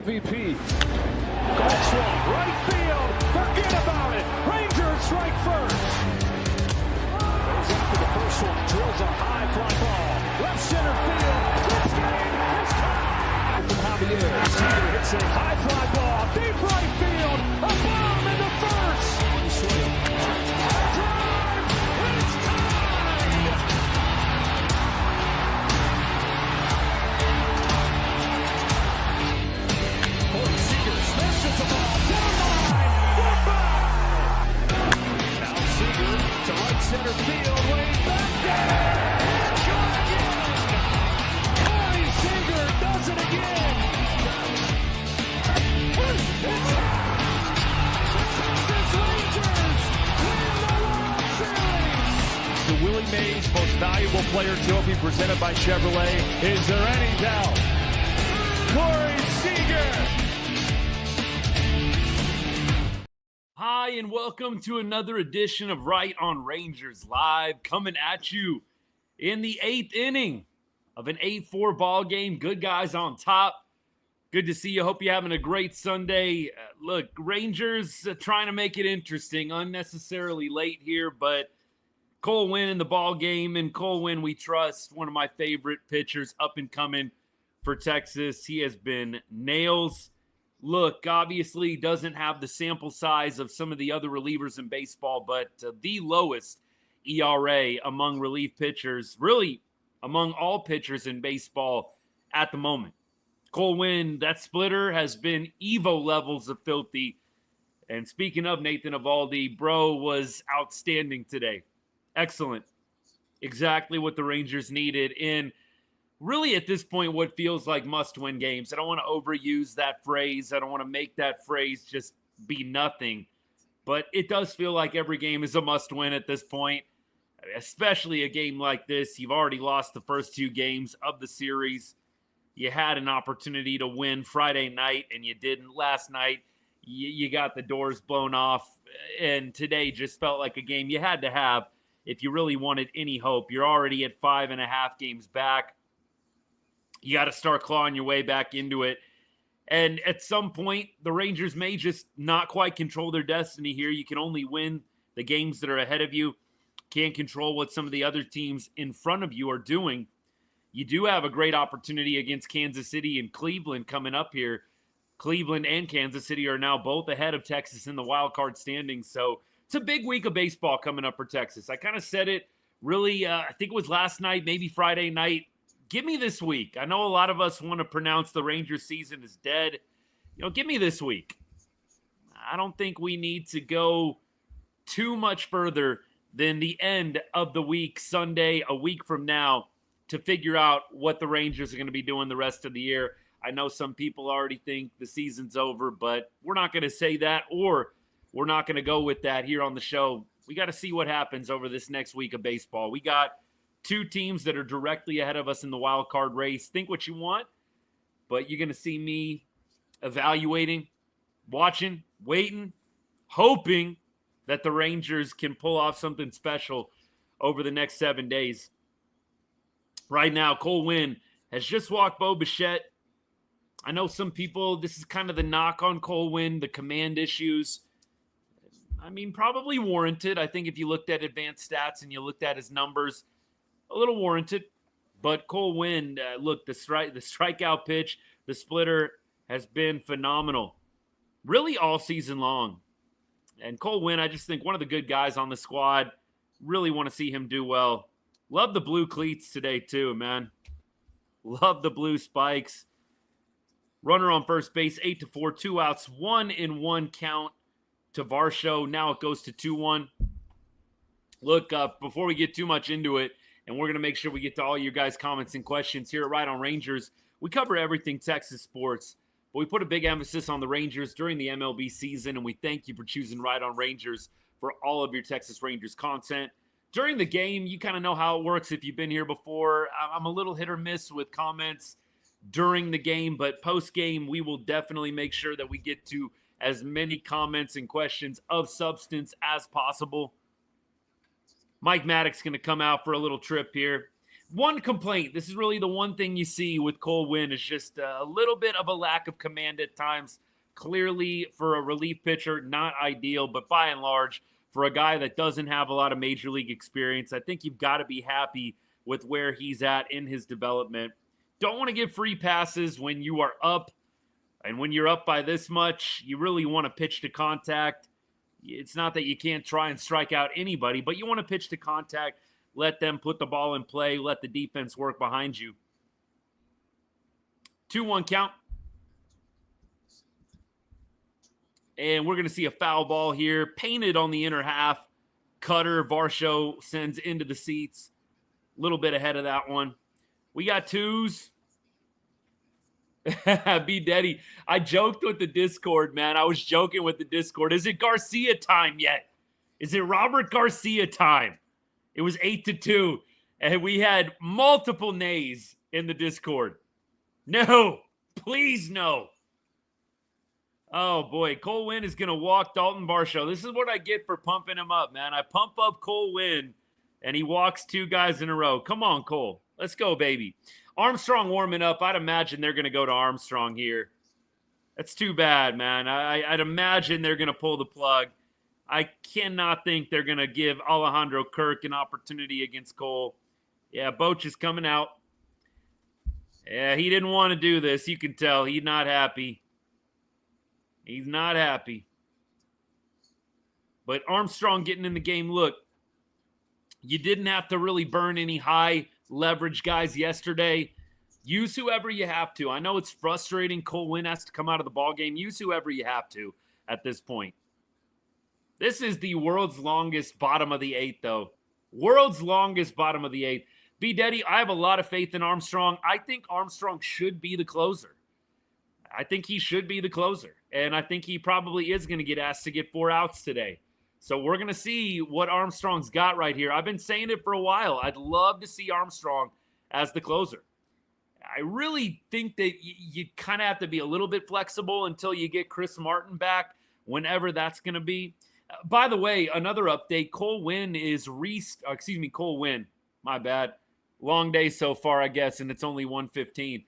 VP. That's one. Right field. Forget about it. Rangers strike first. Goes after the first one. Drills a high fly ball. Left center field. This game is tied. From Javier. Seager hits a high fly ball. Deep right field. A bomb in the first. Drive. It's tied. Seager smashes the ball. Down line. Goodbye. Now Seager to right center field. Way back there. Gone again. Corey Seager does it again. It's Texas Rangers win the World Series. The Willie Mays Most Valuable Player Trophy presented by Chevrolet. Is there any doubt? Corey Seager. Hi, and welcome to another edition of Right on Rangers Live, coming at you in the 8th inning of an 8-4 ball game. Good guys on top. Good to see you. Hope you're having a great Sunday. Look, Rangers trying to make it interesting, unnecessarily late here, but Cole Winn in the ball game, and Cole Winn we trust, one of my favorite pitchers up and coming for Texas. He has been nails. Look, obviously doesn't have the sample size of some of the other relievers in baseball, but the lowest ERA among relief pitchers, really among all pitchers in baseball at the moment. Cole Winn, that splitter has been Evo levels of filthy. And speaking of Nathan Eovaldi, bro was outstanding today. Excellent. Exactly what the Rangers needed in really, at this point, what feels like must-win games. I don't want to overuse that phrase. I don't want to make that phrase just be nothing. But it does feel like every game is a must-win at this point, especially a game like this. You've already lost the first 2 games of the series. You had an opportunity to win Friday night, and you didn't. Last night, you got the doors blown off, and today just felt like a game you had to have if you really wanted any hope. You're already at 5.5 games back. You got to start clawing your way back into it. And at some point, the Rangers may just not quite control their destiny here. You can only win the games that are ahead of you. Can't control what some of the other teams in front of you are doing. You do have a great opportunity against Kansas City and Cleveland coming up here. Cleveland and Kansas City are now both ahead of Texas in the wild card standings. So it's a big week of baseball coming up for Texas. I kind of said it really, I think it was last night, maybe Friday night. Give me this week. I know a lot of us want to pronounce the Rangers season is dead. Give me this week. I don't think we need to go too much further than the end of the week, Sunday, a week from now, to figure out what the Rangers are going to be doing the rest of the year. I know some people already think the season's over, but we're not going to say that, or we're not going to go with that here on the show. We got to see what happens over this next week of baseball. We got 2 teams that are directly ahead of us in the wild card race. Think what you want, but you're going to see me evaluating, watching, waiting, hoping that the Rangers can pull off something special over the next 7 days. Right now, Cole Winn has just walked Bo Bichette. I know some people, this is kind of the knock on Cole Winn, the command issues. I mean, probably warranted. I think if you looked at advanced stats and you looked at his numbers, a little warranted, but Cole Winn, look, the strikeout pitch, the splitter has been phenomenal, really all season long. And Cole Winn, I just think one of the good guys on the squad. Really want to see him do well. Love the blue cleats today too, man. Love the blue spikes. Runner on first base, 8-4, 2 outs, 1-1 count to Varsho. Now it goes to 2-1. Look, before we get too much into it, and we're going to make sure we get to all your guys' comments and questions here at Right on Rangers. We cover everything Texas sports, but we put a big emphasis on the Rangers during the MLB season, and we thank you for choosing Right on Rangers for all of your Texas Rangers content. During the game, you kind of know how it works if you've been here before. I'm a little hit or miss with comments during the game, but post-game, we will definitely make sure that we get to as many comments and questions of substance as possible. Mike Maddox going to come out for a little trip here. One complaint. This is really the one thing you see with Cole Winn is just a little bit of a lack of command at times. Clearly, for a relief pitcher, not ideal, but by and large, for a guy that doesn't have a lot of major league experience, I think you've got to be happy with where he's at in his development. Don't want to give free passes when you are up. And when you're up by this much, you really want to pitch to contact. It's not that you can't try and strike out anybody, but you want to pitch to contact. Let them put the ball in play. Let the defense work behind you. 2-1 count. And we're going to see a foul ball here. Painted on the inner half. Cutter, Varsho sends into the seats. A little bit ahead of that one. We got twos. B. Deddy. I joked with the Discord, man. I was joking with the Discord. Is it Garcia time yet? Is it Robert Garcia time? It was 8-2, and we had multiple nays in the Discord. No, please no. Oh, boy. Cole Winn is going to walk Dalton Varsho. This is what I get for pumping him up, man. I pump up Cole Winn, and he walks two guys in a row. Come on, Cole. Let's go, baby. Armstrong warming up. I'd imagine they're going to go to Armstrong here. That's too bad, man. I'd imagine they're going to pull the plug. I cannot think they're going to give Alejandro Kirk an opportunity against Cole. Yeah, Boch is coming out. Yeah, he didn't want to do this. You can tell he's not happy. He's not happy. But Armstrong getting in the game. Look, you didn't have to really burn any high leverage guys yesterday. Use whoever you have to. I know it's frustrating. Cole Winn has to come out of the ball game. Use whoever you have to at this point. This is the world's longest bottom of the eighth, though. World's longest bottom of the eighth. B. Deddy, I have a lot of faith in Armstrong. I think Armstrong should be the closer. I think he should be the closer. And I think he probably is going to get asked to get 4 outs today. So we're going to see what Armstrong's got right here. I've been saying it for a while. I'd love to see Armstrong as the closer. I really think that you kind of have to be a little bit flexible until you get Chris Martin back, whenever that's going to be. By the way, another update, Cole Winn is Cole Winn, my bad. Long day so far, I guess, and it's only 1:15.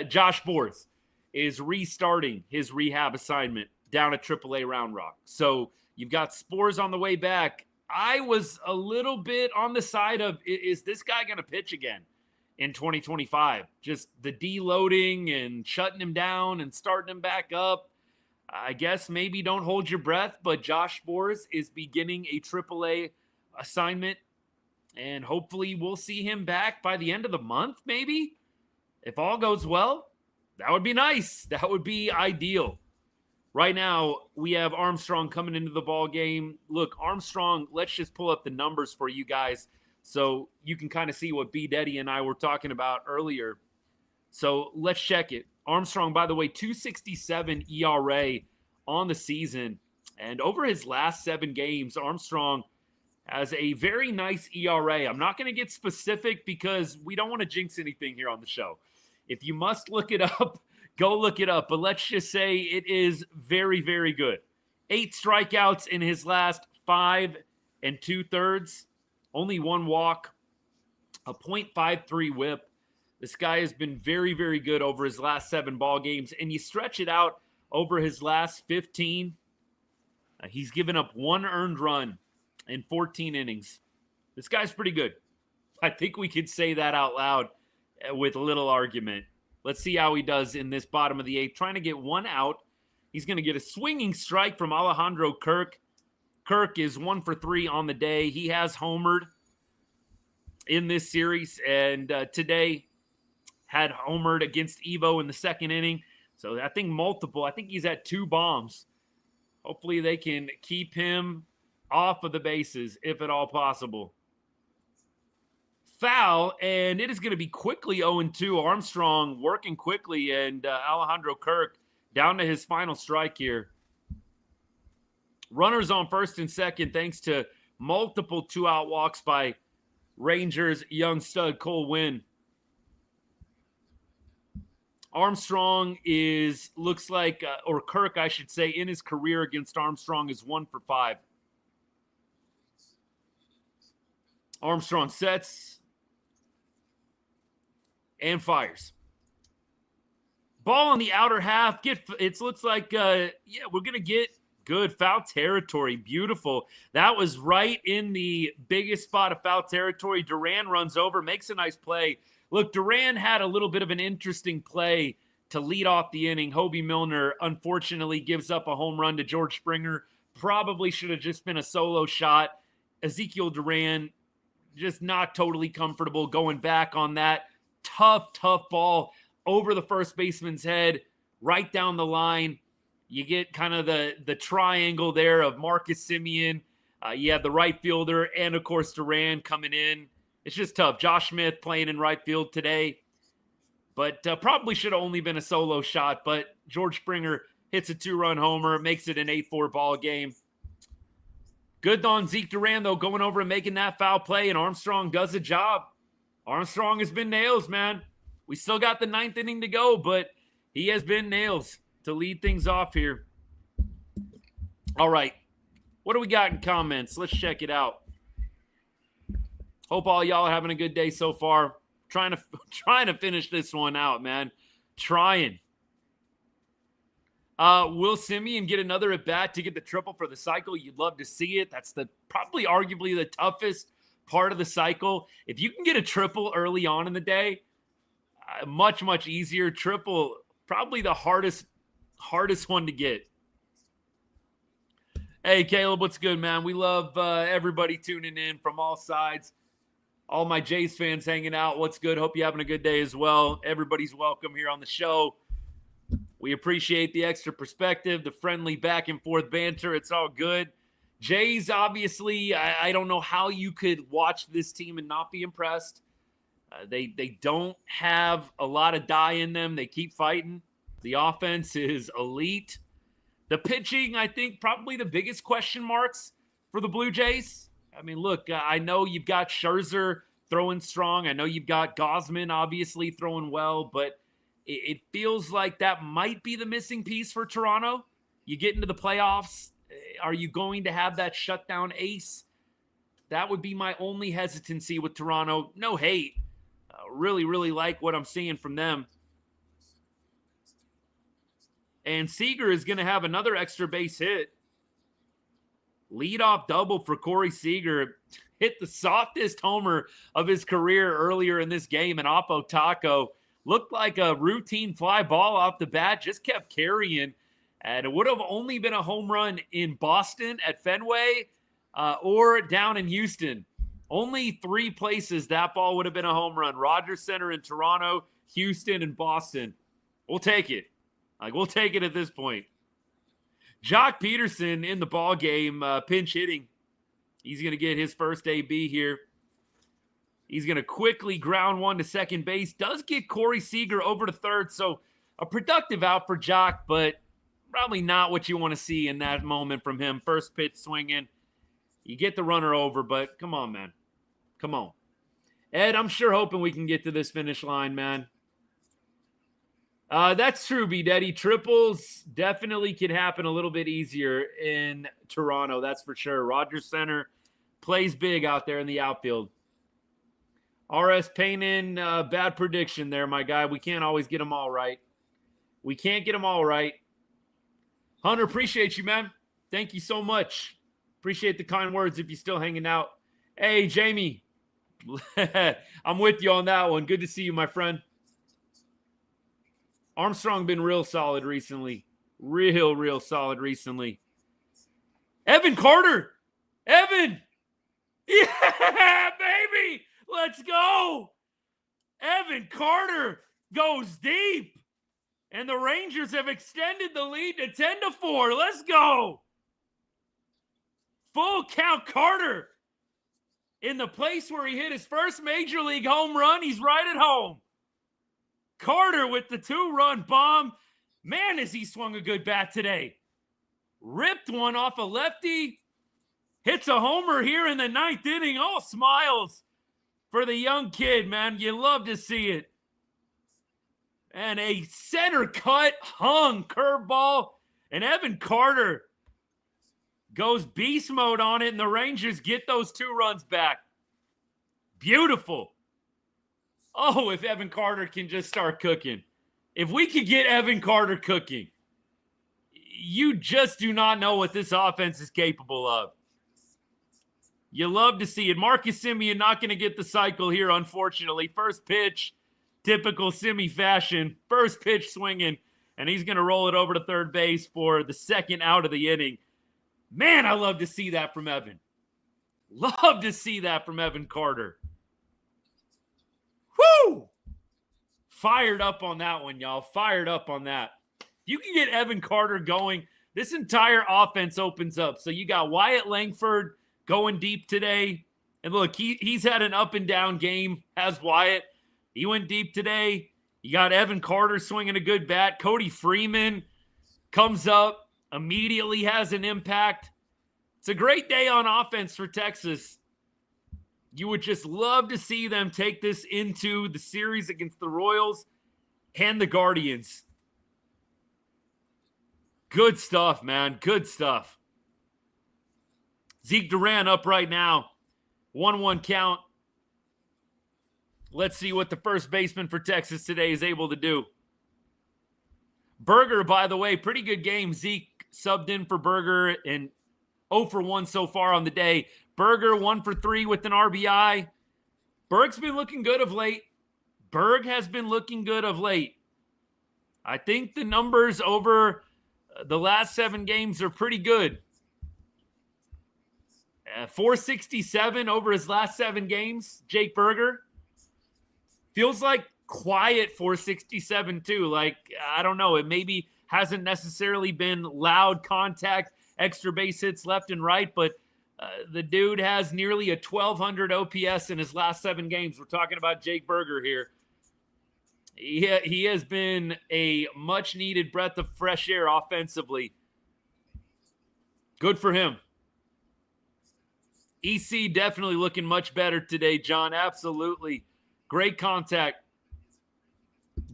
Josh Boers is restarting his rehab assignment down at AAA Round Rock. So you've got Spores on the way back. I was a little bit on the side of, is this guy going to pitch again in 2025? Just the deloading and shutting him down and starting him back up. I guess maybe don't hold your breath, but Josh Boers is beginning a AAA assignment, and hopefully we'll see him back by the end of the month, maybe, if all goes well. That would be nice. That would be ideal. Right now, we have Armstrong coming into the ball game. Look, Armstrong, let's just pull up the numbers for you guys so you can kind of see what B. Deddy and I were talking about earlier. So let's check it. Armstrong, by the way, 2.67 ERA on the season. And over his last 7 games, Armstrong has a very nice ERA. I'm not going to get specific because we don't want to jinx anything here on the show. If you must look it up, go look it up. But let's just say it is very, very good. 8 strikeouts in his last 5 2/3. Only 1 walk. A .53 whip. This guy has been very, very good over his last 7 ball games. And you stretch it out over his last 15. He's given up 1 earned run in 14 innings. This guy's pretty good. I think we could say that out loud with little argument. Let's see how he does in this bottom of the 8th. Trying to get 1 out. He's going to get a swinging strike from Alejandro Kirk. Kirk is 1 for 3 on the day. He has homered in this series. And today had homered against Evo in the 2nd inning. So I think multiple. I think he's at 2 bombs. Hopefully they can keep him off of the bases, if at all possible. Foul, and it is going to be quickly 0-2. Armstrong working quickly, and Alejandro Kirk down to his final strike here. Runners on 1st and 2nd, thanks to multiple 2-out walks by Rangers young stud Cole Winn. Armstrong looks like, or Kirk, I should say, in his career against Armstrong is 1 for 5. Armstrong sets. and fires. Ball on the outer half. It looks like, we're going to get good foul territory. Beautiful. That was right in the biggest spot of foul territory. Duran runs over, makes a nice play. Look, Duran had a little bit of an interesting play to lead off the inning. Hobie Milner, unfortunately, gives up a home run to George Springer. Probably should have just been a solo shot. Ezekiel Duran just not totally comfortable going back on that tough ball over the first baseman's head, right down the line. You get kind of the triangle there of Marcus Semien. You have the right fielder and, of course, Duran coming in. It's just tough. Josh Smith playing in right field today. But probably should have only been a solo shot. But George Springer hits a 2-run homer, makes it an 8-4 ball game. Good on Zeke Duran, though, going over and making that foul play, and Armstrong does the job. Armstrong has been nails, man. We still got the 9th inning to go, but he has been nails to lead things off here. All right. What do we got in comments? Let's check it out. Hope all y'all are having a good day so far. Trying to finish this one out, man. Trying. Will Semien get another at-bat to get the triple for the cycle? You'd love to see it. That's probably arguably the toughest part of the cycle. If you can get a triple early on in the day, much easier. Triple, probably the hardest one to get. Hey, Caleb, what's good, man? We love everybody tuning in from all sides. All my Jays fans hanging out. What's good? Hope you're having a good day as well. Everybody's welcome here on the show. We appreciate the extra perspective, the friendly back and forth banter. It's all good. Jays, obviously, I don't know how you could watch this team and not be impressed. They don't have a lot of die in them. They keep fighting. The offense is elite. The pitching, I think, probably the biggest question marks for the Blue Jays. I mean, look, I know you've got Scherzer throwing strong. I know you've got Gausman obviously throwing well, but it feels like that might be the missing piece for Toronto. You get into the playoffs. Are you going to have that shutdown ace? That would be my only hesitancy with Toronto. No hate. Really like what I'm seeing from them. And Seager is going to have another extra base hit. Leadoff double for Corey Seager. Hit the softest homer of his career earlier in this game. And Oppo Taco looked like a routine fly ball off the bat. Just kept carrying. And it would have only been a home run in Boston at Fenway or down in Houston. Only 3 places that ball would have been a home run. Rogers Center in Toronto, Houston, and Boston. We'll take it. We'll take it at this point. Jock Peterson in the ball game, pinch hitting. He's going to get his first AB here. He's going to quickly ground one to second base. Does get Corey Seager over to third, so a productive out for Jock, but probably not what you want to see in that moment from him. First pitch swinging. You get the runner over, but come on, man. Come on. Ed, I'm sure hoping we can get to this finish line, man. That's true, B. Daddy. Triples definitely could happen a little bit easier in Toronto. That's for sure. Rogers Center plays big out there in the outfield. RS Payne, bad prediction there, my guy. We can't always get them all right. We can't get them all right. Hunter, appreciate you, man. Thank you so much. Appreciate the kind words if you're still hanging out. Hey, Jamie. I'm with you on that one. Good to see you, my friend. Armstrong been real solid recently. Real solid recently. Evan Carter. Evan. Yeah, baby. Let's go. Evan Carter goes deep. And the Rangers have extended the lead to 10-4. Let's go. Full count Carter. In the place where he hit his first major league home run, he's right at home. Carter with the 2-run bomb. Man, has he swung a good bat today. Ripped one off a lefty. Hits a homer here in the 9th inning. All smiles for the young kid, man. You love to see it. And a center cut hung curveball. And Evan Carter goes beast mode on it, and the Rangers get those 2 runs back. Beautiful. Oh, if Evan Carter can just start cooking. If we could get Evan Carter cooking, you just do not know what this offense is capable of. You love to see it. Marcus Semien not going to get the cycle here, unfortunately. First pitch, typical Semi fashion. First pitch swinging, and he's going to roll it over to third base for the second out of the inning. Man, I love to see that from Evan. Love to see that from Evan Carter. Woo! Fired up on that one, y'all. Fired up on that. You can get Evan Carter going. This entire offense opens up. So you got Wyatt Langford going deep today. And look, he's had an up and down game, has Wyatt. He went deep today. You got Evan Carter swinging a good bat. Cody Freeman comes up, immediately has an impact. It's a great day on offense for Texas. You would just love to see them take this into the series against the Royals and the Guardians. Good stuff, man. Good stuff. Zeke Duran up right now. 1-1 count. Let's see what the first baseman for Texas today is able to do. Berger, by the way, pretty good game. Zeke subbed in for Berger and 0 for 1 so far on the day. Berger 1 for 3 with an RBI. Berg's been looking good of late. Berg has been looking good of late. I think the numbers over the last 7 games are pretty good. 467 over his last 7 games, Jake Berger. Feels like quiet 467 too. Like, I don't know, it maybe hasn't necessarily been loud contact, extra base hits left and right, but the dude has nearly a 1,200 OPS in his last 7 games. We're talking about Jake Berger here. He has been a much-needed breath of fresh air offensively. Good for him. EC definitely looking much better today, John. Absolutely. Great contact.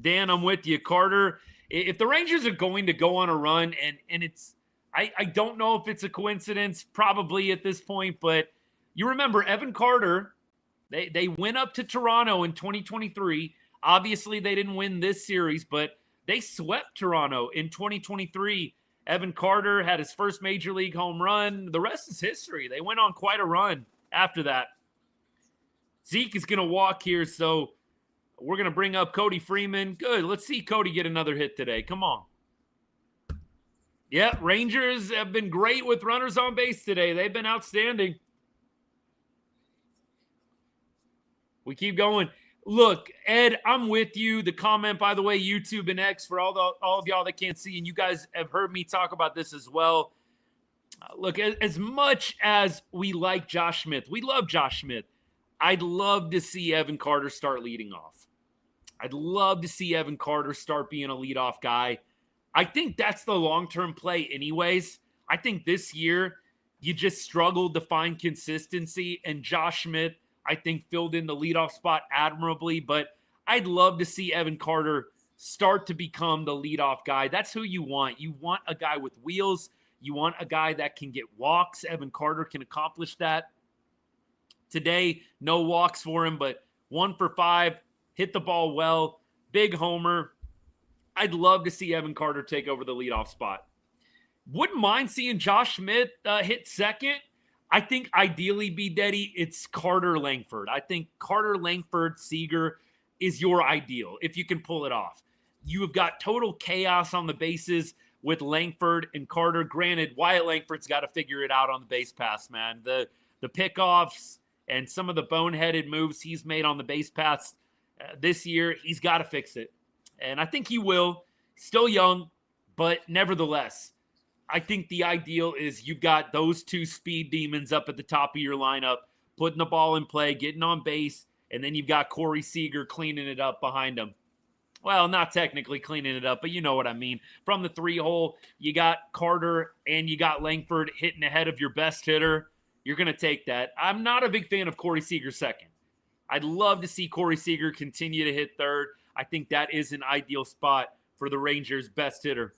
Dan, I'm with you. Carter, if the Rangers are going to go on a run, and it's I don't know if it's a coincidence, probably at this point, but you remember Evan Carter, they went up to Toronto in 2023. Obviously, they didn't win this series, but they swept Toronto in 2023. Evan Carter had his first major league home run. The rest is history. They went on quite a run after that. Zeke is going to walk here, so we're going to bring up Cody Freeman. Good. Let's see Cody get another hit today. Come on. Yeah, Rangers have been great with runners on base today. They've been outstanding. We keep going. Look, Ed, I'm with you. The comment, by the way, YouTube and X, for all of y'all that can't see, and you guys have heard me talk about this as well. Look, as much as we like Josh Smith, we love Josh Smith, I'd love to see Evan Carter start leading off. I'd love to see Evan Carter start being a leadoff guy. I think that's the long-term play anyways. I think this year you just struggled to find consistency, and Josh Smith, I think, filled in the leadoff spot admirably, but I'd love to see Evan Carter start to become the leadoff guy. That's who you want. You want a guy with wheels. You want a guy that can get walks. Evan Carter can accomplish that. Today, no walks for him, but 1 for 5, hit the ball well, big homer. I'd love to see Evan Carter take over the leadoff spot. Wouldn't mind seeing Josh Smith hit second. I think ideally, B-Deddy, it's Carter Langford. I think Carter Langford Seager is your ideal if you can pull it off. You have got total chaos on the bases with Langford and Carter. Granted, Wyatt Langford's got to figure it out on the base pass, man. The pickoffs and some of the boneheaded moves he's made on the base pass this year, he's got to fix it. And I think he will. Still young, but nevertheless, I think the ideal is you've got those two speed demons up at the top of your lineup, putting the ball in play, getting on base, and then you've got Corey Seager cleaning it up behind him. Well, not technically cleaning it up, but you know what I mean. From the 3-hole, you got Carter and you got Langford hitting ahead of your best hitter. You're going to take that. I'm not a big fan of Corey Seager second. I'd love to see Corey Seager continue to hit third. I think that is an ideal spot for the Rangers' best hitter.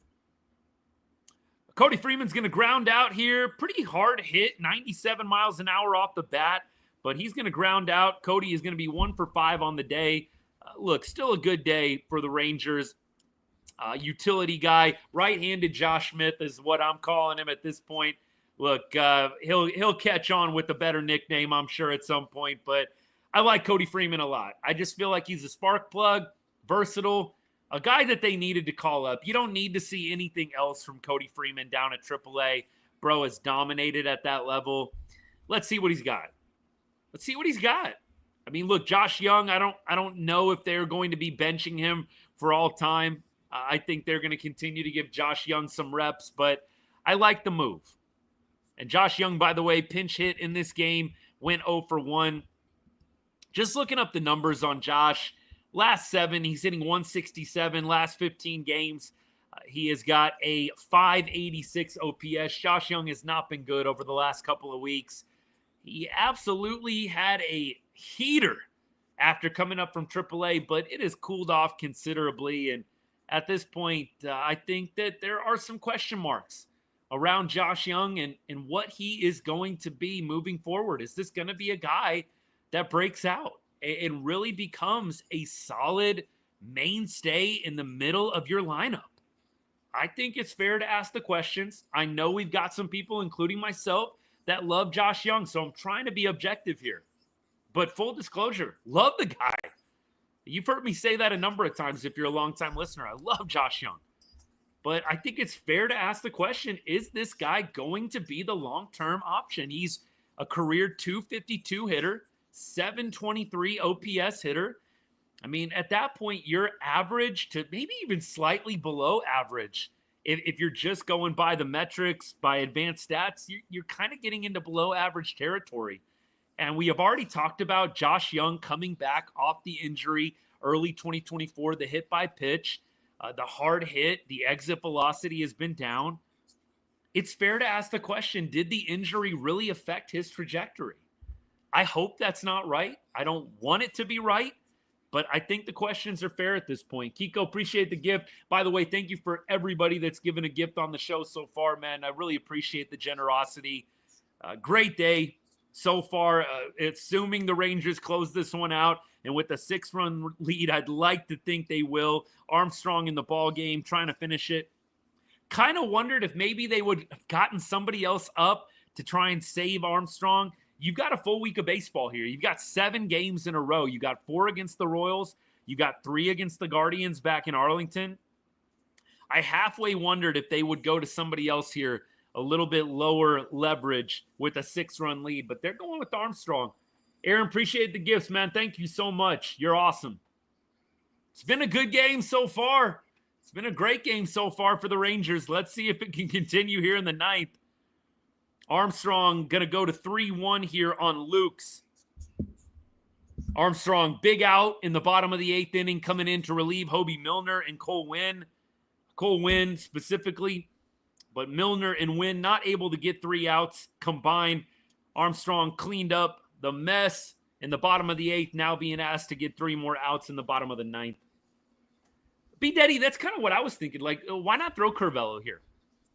Cody Freeman's going to ground out here. Pretty hard hit, 97 miles an hour off the bat, but he's going to ground out. Cody is going to be 1 for 5 on the day. Look, still a good day for the Rangers. Utility guy, right-handed Josh Smith is what I'm calling him at this point. Look, he'll catch on with a better nickname, I'm sure, at some point. But I like Cody Freeman a lot. I just feel like he's a spark plug, versatile, a guy that they needed to call up. You don't need to see anything else from Cody Freeman down at AAA. Bro has dominated at that level. Let's see what he's got. I mean, look, Josh Jung, I don't know if they're going to be benching him for all time. I think they're going to continue to give Josh Jung some reps, but I like the move. And Josh Jung, by the way, pinch hit in this game, went 0 for 1. Just looking up the numbers on Josh, last 7, he's hitting 167. Last 15 games, he has got a 586 OPS. Josh Jung has not been good over the last couple of weeks. He absolutely had a heater after coming up from AAA, but it has cooled off considerably. And at this point, I think that there are some question marks around Josh Jung and what he is going to be moving forward. Is this going to be a guy that breaks out and really becomes a solid mainstay in the middle of your lineup? I think it's fair to ask the questions. I know we've got some people, including myself, that love Josh Jung, so I'm trying to be objective here. But full disclosure, love the guy. You've heard me say that a number of times if you're a longtime listener. I love Josh Jung. But I think it's fair to ask the question, is this guy going to be the long-term option? He's a career 252 hitter, 723 OPS hitter. I mean, at that point, you're average to maybe even slightly below average. If you're just going by the metrics, by advanced stats, you're kind of getting into below average territory. And we have already talked about Josh Jung coming back off the injury early 2024, the hit by pitch, the hard hit, the exit velocity has been down. It's fair to ask the question, did the injury really affect his trajectory? I hope that's not right. I don't want it to be right, but I think the questions are fair at this point. Kiko, appreciate the gift. By the way, thank you for everybody that's given a gift on the show so far, man. I really appreciate the generosity. Great day so far, assuming the Rangers close this one out, and with a 6-run lead, I'd like to think they will. Armstrong in the ball game, trying to finish it. Kind of wondered if maybe they would have gotten somebody else up to try and save Armstrong. You've got a full week of baseball here. You've got 7 games in a row. You got 4 against the Royals. You got 3 against the Guardians back in Arlington. I halfway wondered if they would go to somebody else here, a little bit lower leverage with a 6-run lead, but they're going with Armstrong. Aaron, appreciate the gifts, man. Thank you so much. You're awesome. It's been a good game so far. It's been a great game so far for the Rangers. Let's see if it can continue here in the 9th. Armstrong going to go to 3-1 here on Luke's. Armstrong, big out in the bottom of the 8th inning, coming in to relieve Hobie Milner and Cole Winn. Cole Winn specifically, but Milner and Winn not able to get 3 outs combined. Armstrong cleaned up the mess in the bottom of the 8th, now being asked to get 3 more outs in the bottom of the 9th. B-Daddy, that's kind of what I was thinking. Like, why not throw Curvelo here?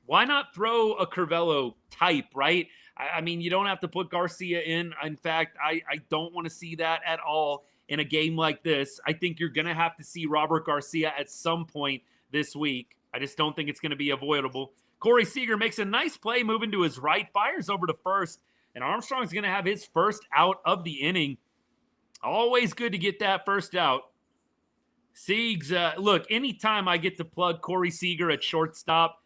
Why not throw a Curvelo type, right? I mean, you don't have to put Garcia in. In fact, I don't want to see that at all in a game like this. I think you're going to have to see Robert Garcia at some point this week. I just don't think it's going to be avoidable. Corey Seager makes a nice play, moving to his right, fires over to first, and Armstrong's going to have his first out of the inning. Always good to get that first out. Siegs, look, anytime I get to plug Corey Seager at shortstop,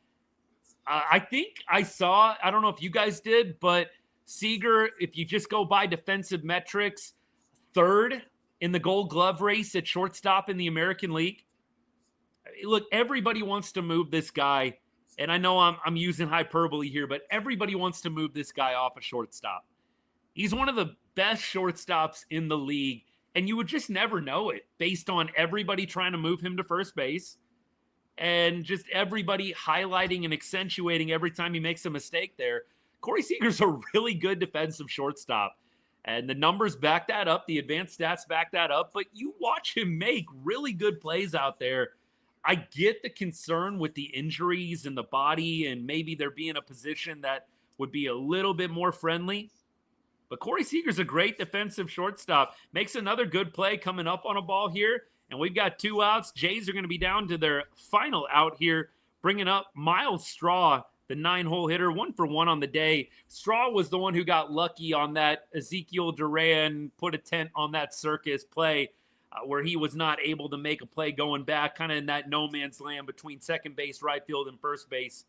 I think I saw, I don't know if you guys did, but Seager, if you just go by defensive metrics, 3rd in the Gold Glove race at shortstop in the American League. Look, everybody wants to move this guy, and I know I'm using hyperbole here, but everybody wants to move this guy off a shortstop. He's one of the best shortstops in the league, and you would just never know it based on everybody trying to move him to first base and just everybody highlighting and accentuating every time he makes a mistake there. Corey Seager's a really good defensive shortstop, and the numbers back that up. The advanced stats back that up, but you watch him make really good plays out there. I get the concern with the injuries and the body, and maybe there being a position that would be a little bit more friendly. But Corey Seager's a great defensive shortstop. Makes another good play coming up on a ball here. And we've got 2 outs. Jays are going to be down to their final out here, bringing up Miles Straw, the 9-hole hitter, 1 for 1 on the day. Straw was the one who got lucky on that Ezekiel Duran put a tent on that circus play where he was not able to make a play going back, kind of in that no man's land between second base, right field, and first base.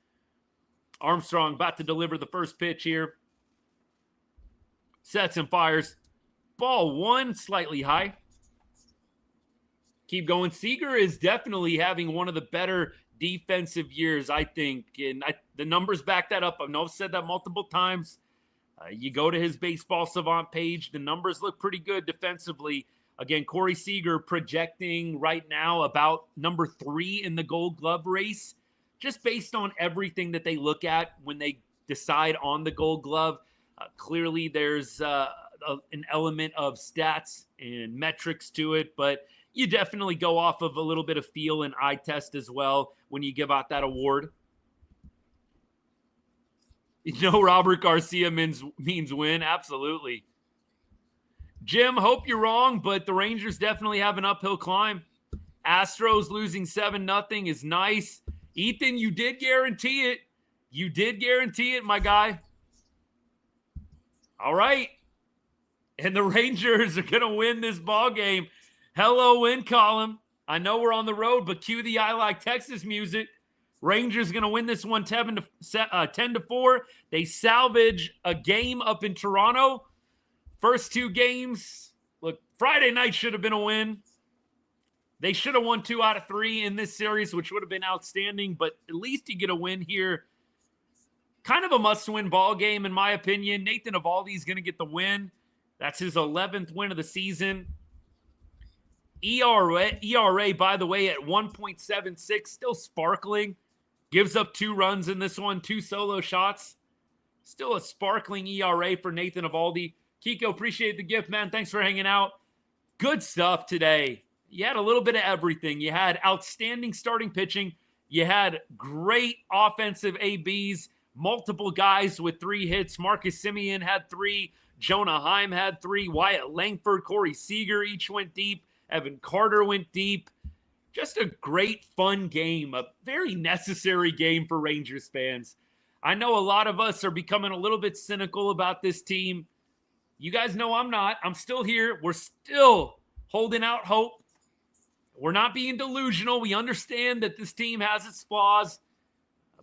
Armstrong about to deliver the first pitch here. Sets and fires. Ball 1, slightly high. Keep going. Seager is definitely having one of the better defensive years, I think. And the numbers back that up. I know I've said that multiple times. You go to his Baseball Savant page. The numbers look pretty good defensively. Again, Corey Seager projecting right now about number 3 in the Gold Glove race, just based on everything that they look at when they decide on the Gold Glove. Clearly, there's an element of stats and metrics to it, but you definitely go off of a little bit of feel and eye test as well when you give out that award. Robert Garcia means win. Absolutely. Jim, hope you're wrong, but the Rangers definitely have an uphill climb. Astros losing 7-0 is nice. Ethan, you did guarantee it. You did guarantee it, my guy. All right. And the Rangers are going to win this ball game. Hello, win column. I know we're on the road, but cue the I Like Texas music. Rangers going to win this one 10-4. They salvage a game up in Toronto. First 2 games. Look, Friday night should have been a win. They should have won 2 out of 3 in this series, which would have been outstanding, but at least you get a win here. Kind of a must-win ball game, in my opinion. Nathan Eovaldi is going to get the win. That's his 11th win of the season. ERA, by the way, at 1.76, still sparkling. Gives up 2 runs in this one, 2 solo shots. Still a sparkling ERA for Nathan Eovaldi. Kiko, appreciate the gift, man. Thanks for hanging out. Good stuff today. You had a little bit of everything. You had outstanding starting pitching. You had great offensive ABs. Multiple guys with 3 hits. Marcus Semien had 3. Jonah Heim had 3. Wyatt Langford, Corey Seager each went deep. Evan Carter went deep. Just a great, fun game. A very necessary game for Rangers fans. I know a lot of us are becoming a little bit cynical about this team. You guys know I'm not. I'm still here. We're still holding out hope. We're not being delusional. We understand that this team has its flaws.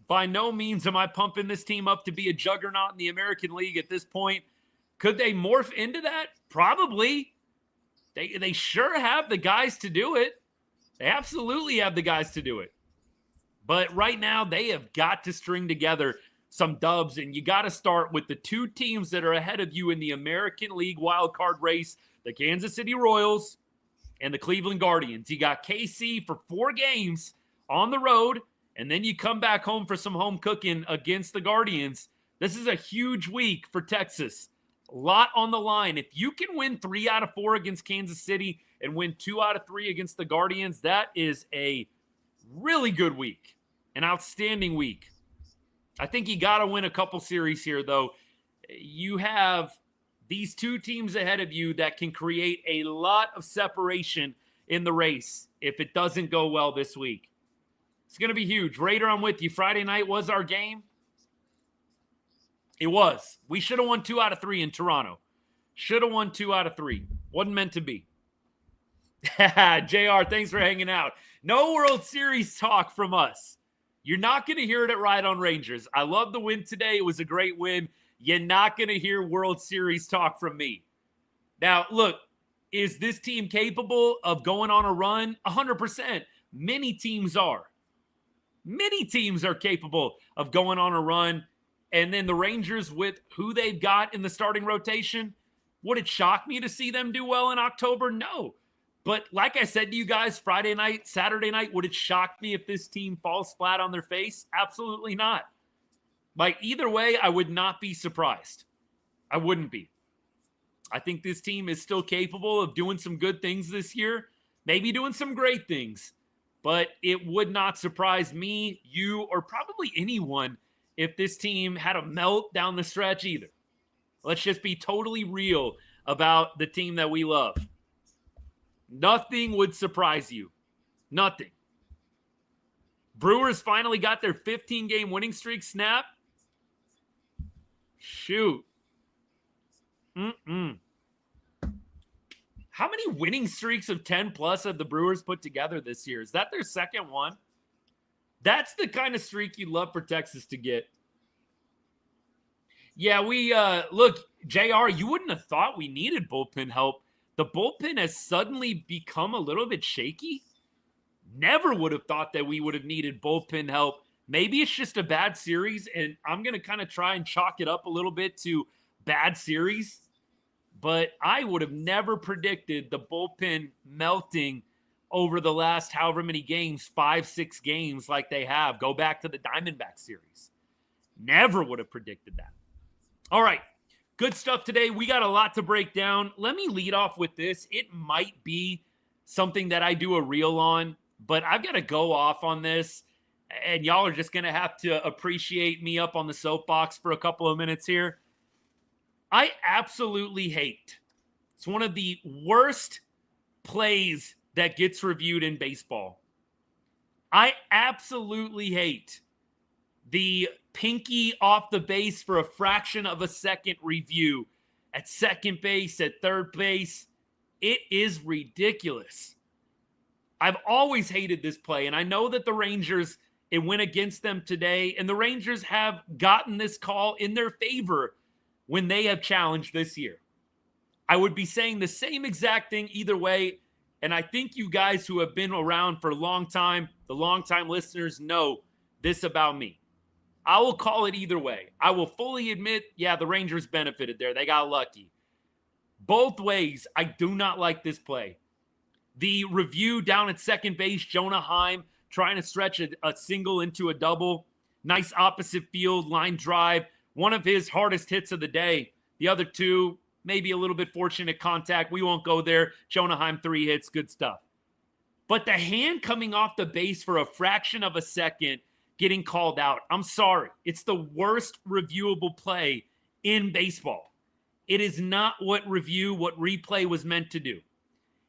By no means am I pumping this team up to be a juggernaut in the American League at this point. Could they morph into that? Probably. They sure have the guys to do it. They absolutely have the guys to do it. But right now, they have got to string together some dubs, and you got to start with the 2 teams that are ahead of you in the American League wildcard race, the Kansas City Royals and the Cleveland Guardians. You got KC for 4 games on the road, and then you come back home for some home cooking against the Guardians. This is a huge week for Texas. A lot on the line. If you can win 3 out of 4 against Kansas City and win 2 out of 3 against the Guardians, that is a really good week, an outstanding week. I think you got to win a couple series here, though. You have these 2 teams ahead of you that can create a lot of separation in the race if it doesn't go well this week. It's going to be huge. Raider, I'm with you. Friday night was our game. It was. We should have won 2 out of 3 in Toronto. Should have won 2 out of 3. Wasn't meant to be. JR, thanks for hanging out. No World Series talk from us. You're not going to hear it at Right on Rangers. I love the win today. It was a great win. You're not going to hear World Series talk from me. Now, look, is this team capable of going on a run? 100%. Many teams are. Many teams are capable of going on a run. And then the Rangers, with who they've got in the starting rotation, would it shock me to see them do well in October? No. But like I said to you guys, Friday night, Saturday night, would it shock me if this team falls flat on their face? Absolutely not. Like, either way, I would not be surprised. I wouldn't be. I think this team is still capable of doing some good things this year, maybe doing some great things. But it would not surprise me, you, or probably anyone if this team had a melt down the stretch either. Let's just be totally real about the team that we love. Nothing would surprise you. Nothing. Brewers finally got their 15-game winning streak snapped. Shoot. How many winning streaks of 10-plus have the Brewers put together this year? Is that their second one? That's the kind of streak you'd love for Texas to get. Yeah, look, JR, you wouldn't have thought we needed bullpen help. The bullpen has suddenly become a little bit shaky. Never would have thought that we would have needed bullpen help. Maybe it's just a bad series, and I'm going to kind of try and chalk it up a little bit to bad series. But I would have never predicted the bullpen melting over the last however many games, 5-6 games like they have. Go back to the Diamondback series. Never would have predicted that. All right, good stuff today. We got a lot to break down. Let me lead off with this. It might be something that I do a reel on, but I've got to go off on this, and y'all are just going to have to appreciate me up on the soapbox for a couple of minutes here. I absolutely hate. It's one of the worst plays that gets reviewed in baseball. I absolutely hate the pinky off the base for a fraction of a second review at second base, at third base. It is ridiculous. I've always hated this play, and I know that the Rangers, it went against them today, and the Rangers have gotten this call in their favor when they have challenged this year. I would be saying the same exact thing either way, and I think you guys who have been around for a long time, the long-time listeners, know this about me. I will call it either way. I will fully admit, yeah, the Rangers benefited there. They got lucky. Both ways, I do not like this play. The review down at second base, Jonah Heim trying to stretch a single into a double. Nice opposite field line drive. One of his hardest hits of the day. The other two, maybe a little bit fortunate contact. We won't go there. Jonah Heim, 3 hits. Good stuff. But the hand coming off the base for a fraction of a second getting called out. I'm sorry. It's the worst reviewable play in baseball. It is not what replay was meant to do.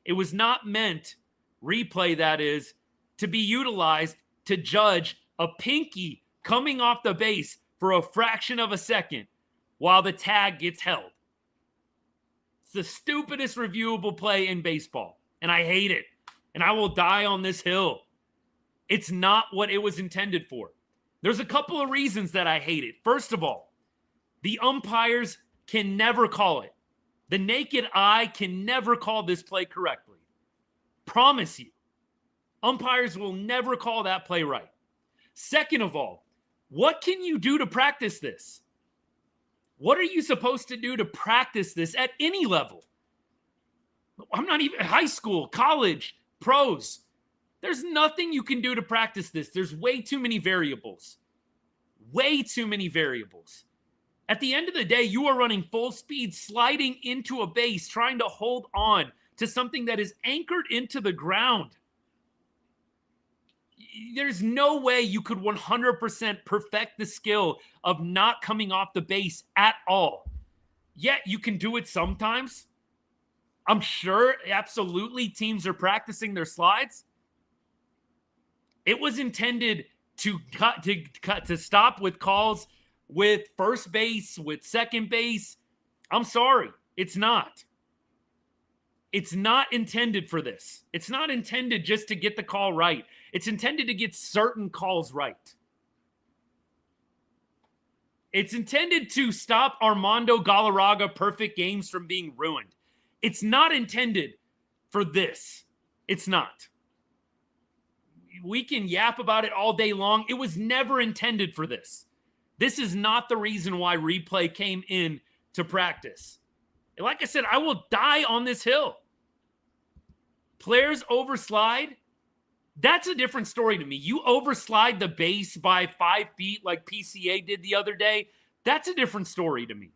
It was not meant, replay that is, to be utilized to judge a pinky coming off the base for a fraction of a second while the tag gets held. It's the stupidest reviewable play in baseball, and I hate it, and I will die on this hill. It's not what it was intended for. There's a couple of reasons that I hate it. First of all, the umpires can never call it. The naked eye can never call this play correctly. Promise you. Umpires will never call that play right. Second of all, what can you do to practice this? What are you supposed to do to practice this at any level? I'm not even high school, college, pros. There's nothing you can do to practice this. There's way too many variables. Way too many variables. At the end of the day, you are running full speed, sliding into a base, trying to hold on to something that is anchored into the ground. There's no way you could 100% perfect the skill of not coming off the base at all. Yet you can do it sometimes. I'm sure absolutely teams are practicing their slides. It was intended to stop with calls with first base, with second base. I'm sorry, it's not. It's not intended for this. It's not intended just to get the call right. It's intended to get certain calls right. It's intended to stop Armando Galarraga perfect games from being ruined. It's not intended for this. It's not. We can yap about it all day long. It was never intended for this. This is not the reason why replay came in to practice. Like I said, I will die on this hill. Players overslide. That's a different story to me. You overslide the base by 5 feet like PCA did the other day. That's a different story to me.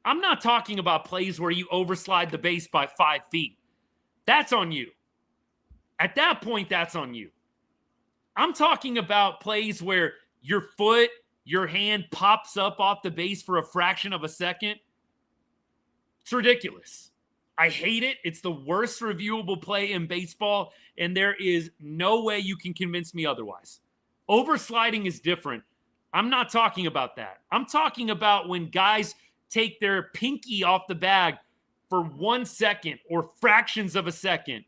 I'm not talking about plays where you overslide the base by 5 feet. That's on you. At that point, that's on you. I'm talking about plays where your foot your hand pops up off the base for a fraction of a second. It's ridiculous. I hate it. It's the worst reviewable play in baseball, and there is no way you can convince me otherwise. Oversliding is different. I'm not talking about that. I'm talking about when guys take their pinky off the bag for 1 second or fractions of a second.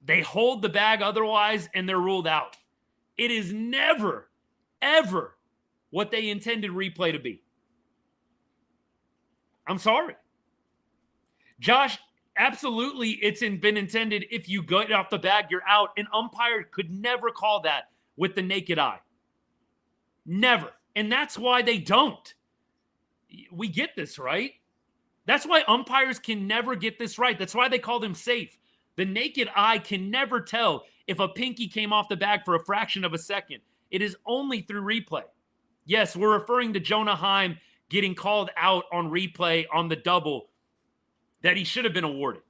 They hold the bag otherwise, and they're ruled out. It is never, ever what they intended replay to be. I'm sorry. Josh, absolutely, it's been intended if you get off the bag, you're out. An umpire could never call that with the naked eye. Never. And that's why they don't. We get this, right? That's why umpires can never get this right. That's why they call them safe. The naked eye can never tell if a pinky came off the bag for a fraction of a second. It is only through replay. Yes, we're referring to Jonah Heim getting called out on replay on the double that he should have been awarded.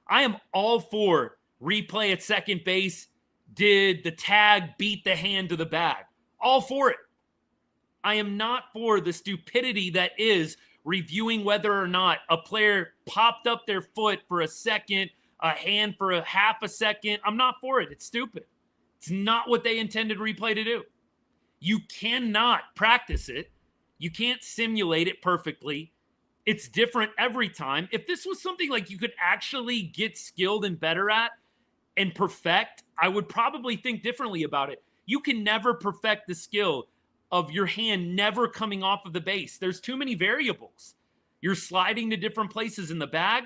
I am all for replay at second base. Did the tag beat the hand to the bag? All for it. I am not for the stupidity that is reviewing whether or not a player popped up their foot for a second, a hand for a half a second. I'm not for it. It's stupid. It's not what they intended replay to do. You cannot practice it. You can't simulate it perfectly. It's different every time. If this was something like you could actually get skilled and better at and perfect, I would probably think differently about it. You can never perfect the skill of your hand never coming off of the base. There's too many variables. You're sliding to different places in the bag.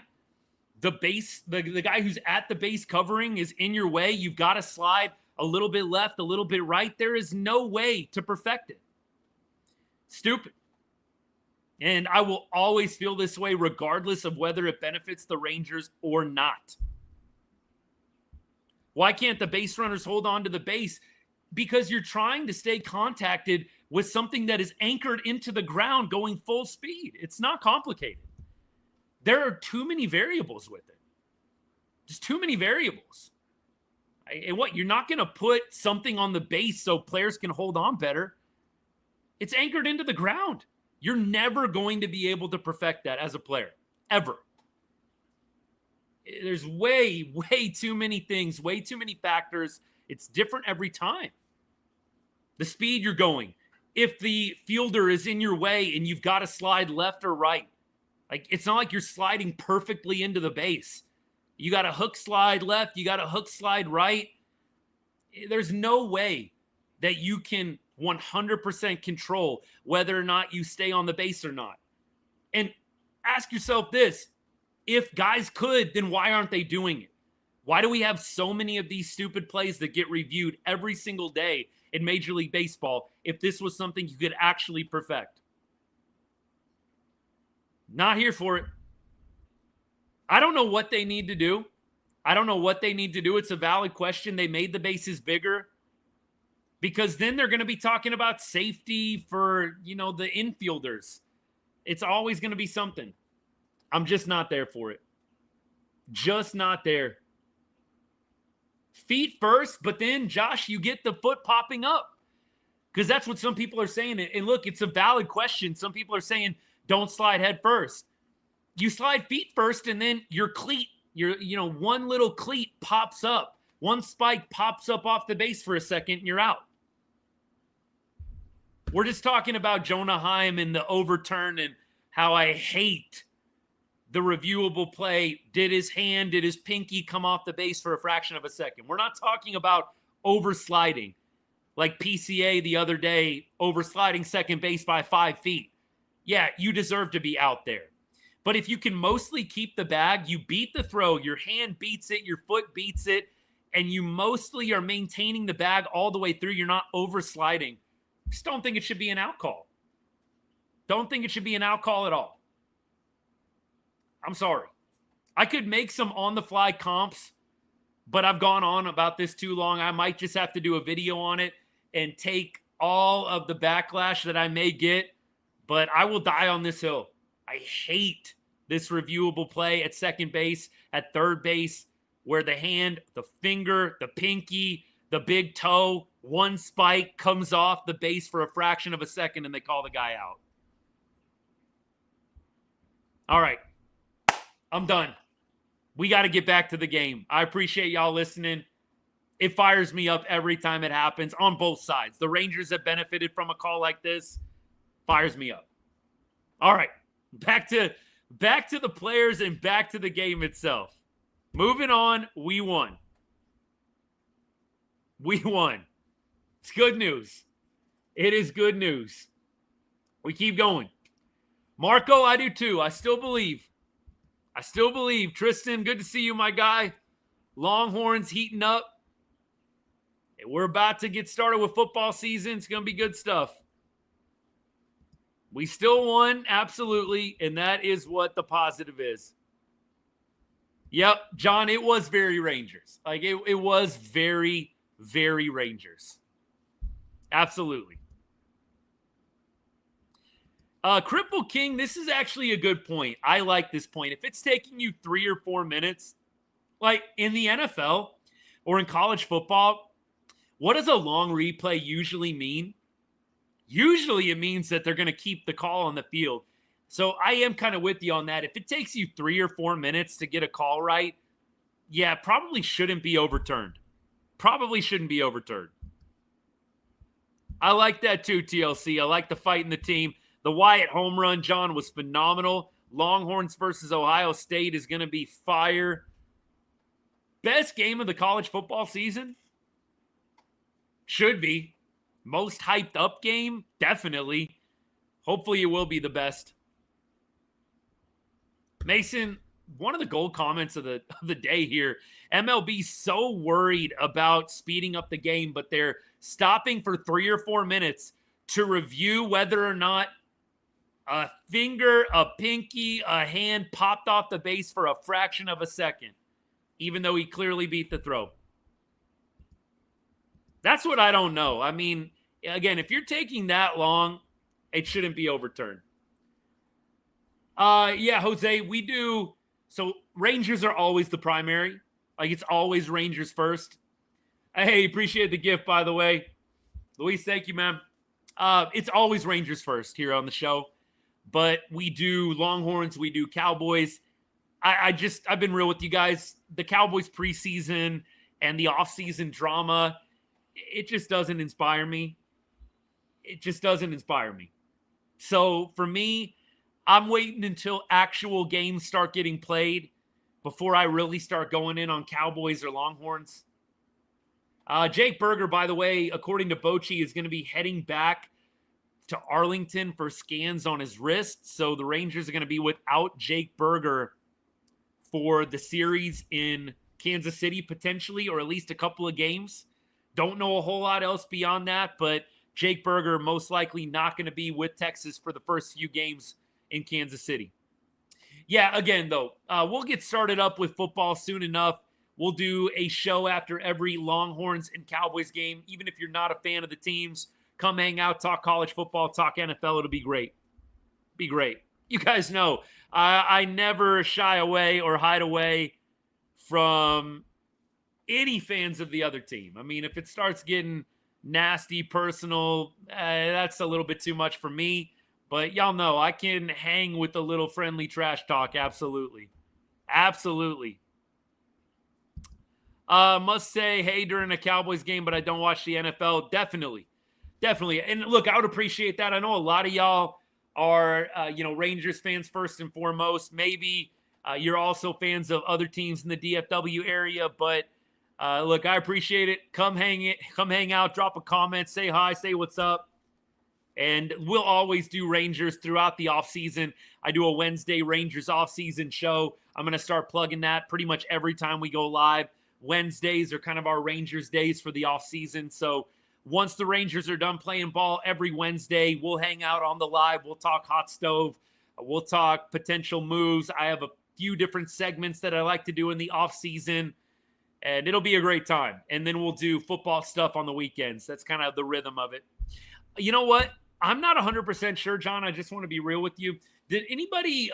The base, the guy who's at the base covering is in your way. You've got to slide a little bit left, a little bit right. There is no way to perfect it. Stupid. And I will always feel this way regardless of whether it benefits the Rangers or not. Why can't the base runners hold on to the base? Because you're trying to stay contacted with something that is anchored into the ground going full speed. It's not complicated. There are too many variables with it. Just too many variables. And what, you're not going to put something on the base so players can hold on better. It's anchored into the ground. You're never going to be able to perfect that as a player, ever. There's way too many things, way too many factors. It's different every time. The speed you're going. If the fielder is in your way and you've got to slide left or right, like it's not like you're sliding perfectly into the base. You got to hook slide left. You got to hook slide right. There's no way that you can 100% control whether or not you stay on the base or not. And ask yourself this, if guys could, then why aren't they doing it? Why do we have so many of these stupid plays that get reviewed every single day in Major League Baseball if this was something you could actually perfect? Not here for it. I don't know what they need to do. It's a valid question. They made the bases bigger because then they're going to be talking about safety for, the infielders. It's always going to be something. I'm just not there for it. Just not there. Feet first, but then, Josh, you get the foot popping up because that's what some people are saying. And look, it's a valid question. Some people are saying don't slide head first. You slide feet first, and then your cleat, one little cleat pops up. One spike pops up off the base for a second, and you're out. We're just talking about Jonah Heim and the overturn and how I hate the reviewable play. Did his pinky come off the base for a fraction of a second? We're not talking about oversliding like PCA the other day, oversliding second base by 5 feet. Yeah, you deserve to be out there. But if you can mostly keep the bag, you beat the throw, your hand beats it, your foot beats it, and you mostly are maintaining the bag all the way through, you're not oversliding. Just don't think it should be an out call. Don't think it should be an out call at all. I'm sorry. I could make some on-the-fly comps, but I've gone on about this too long. I might just have to do a video on it and take all of the backlash that I may get, but I will die on this hill. I hate this reviewable play at second base, at third base, where the hand, the finger, the pinky, the big toe, One spike comes off the base for a fraction of a second, and they call the guy out. All right. I'm done. We got to get back to the game. I appreciate y'all listening. It fires me up every time it happens on both sides. The Rangers have benefited from a call like this. Fires me up. All right. Back to the players and back to the game itself. Moving on, we won. We won. It's good news. It is good news. We keep going. Marco, I do too. I still believe. Tristan, good to see you, my guy. Longhorns heating up. We're about to get started with football season. It's going to be good stuff. We still won, absolutely, and that is what the positive is. Yep, John, it was very Rangers. Like, it was very, very Rangers. Absolutely. Cripple King, this is actually a good point. I like this point. If it's taking you 3 or 4 minutes, like in the NFL or in college football, what does a long replay usually mean? Usually it means that they're going to keep the call on the field. So I am kind of with you on that. If it takes you 3 or 4 minutes to get a call right, yeah, probably shouldn't be overturned. Probably shouldn't be overturned. I like that too, TLC. I like the fight in the team. The Wyatt home run, John, was phenomenal. Longhorns versus Ohio State is going to be fire. Best game of the college football season? Should be. Most hyped up game? Definitely. Hopefully it will be the best. Mason, one of the gold comments of the day here. MLB so worried about speeding up the game, but they're stopping for 3 or 4 minutes to review whether or not a finger, a pinky, a hand popped off the base for a fraction of a second, even though he clearly beat the throw. That's what I don't know. I mean, again, if you're taking that long, it shouldn't be overturned. Yeah, Jose, we do. So Rangers are always the primary. Like, it's always Rangers first. Hey, appreciate the gift, by the way. Luis, thank you, man. It's always Rangers first here on the show. But we do Longhorns, we do Cowboys. I've been real with you guys. The Cowboys preseason and the offseason drama, it just doesn't inspire me. It just doesn't inspire me. So for me, I'm waiting until actual games start getting played before I really start going in on Cowboys or Longhorns. Jake Berger, by the way, according to Bochy, is going to be heading back to Arlington for scans on his wrist. So the Rangers are going to be without Jake Berger for the series in Kansas City, potentially, or at least a couple of games. Don't know a whole lot else beyond that, but Jake Berger most likely not going to be with Texas for the first few games in Kansas City. Yeah, again, though, we'll get started up with football soon enough. We'll do a show after every Longhorns and Cowboys game. Even if you're not a fan of the teams, come hang out, talk college football, talk NFL. It'll be great. Be great. You guys know I never shy away or hide away from any fans of the other team. I mean, if it starts getting nasty, personal, that's a little bit too much for me. But y'all know I can hang with a little friendly trash talk. Absolutely. Absolutely. Must say, hey, during a Cowboys game, but I don't watch the NFL. Definitely. Definitely. And look, I would appreciate that. I know a lot of y'all are, Rangers fans first and foremost. Maybe you're also fans of other teams in the DFW area. But look, I appreciate it. Come hang out, drop a comment, say hi, say what's up. And we'll always do Rangers throughout the offseason. I do a Wednesday Rangers offseason show. I'm going to start plugging that pretty much every time we go live. Wednesdays are kind of our Rangers days for the offseason. So once the Rangers are done playing ball every Wednesday, we'll hang out on the live. We'll talk hot stove. We'll talk potential moves. I have a few different segments that I like to do in the offseason, and it'll be a great time. And then we'll do football stuff on the weekends. That's kind of the rhythm of it. You know what? I'm not 100% sure, John. I just want to be real with you. Does anybody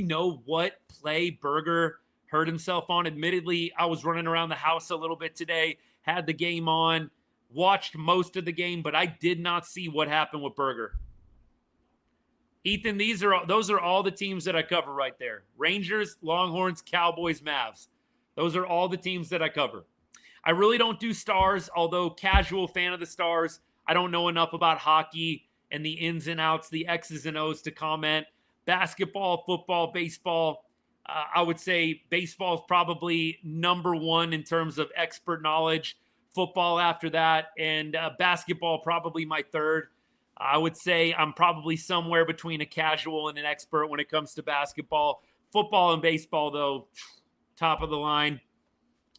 know what play Berger hurt himself on? Admittedly, I was running around the house a little bit today, had the game on, watched most of the game, but I did not see what happened with Berger. Ethan, those are all the teams that I cover right there. Rangers, Longhorns, Cowboys, Mavs. Those are all the teams that I cover. I really don't do Stars, although casual fan of the Stars. I don't know enough about hockey and the ins and outs, the X's and O's to comment. Basketball, football, baseball. I would say baseball is probably number one in terms of expert knowledge. Football after that, and basketball probably my third. I would say I'm probably somewhere between a casual and an expert when it comes to basketball. Football and baseball, though, top of the line.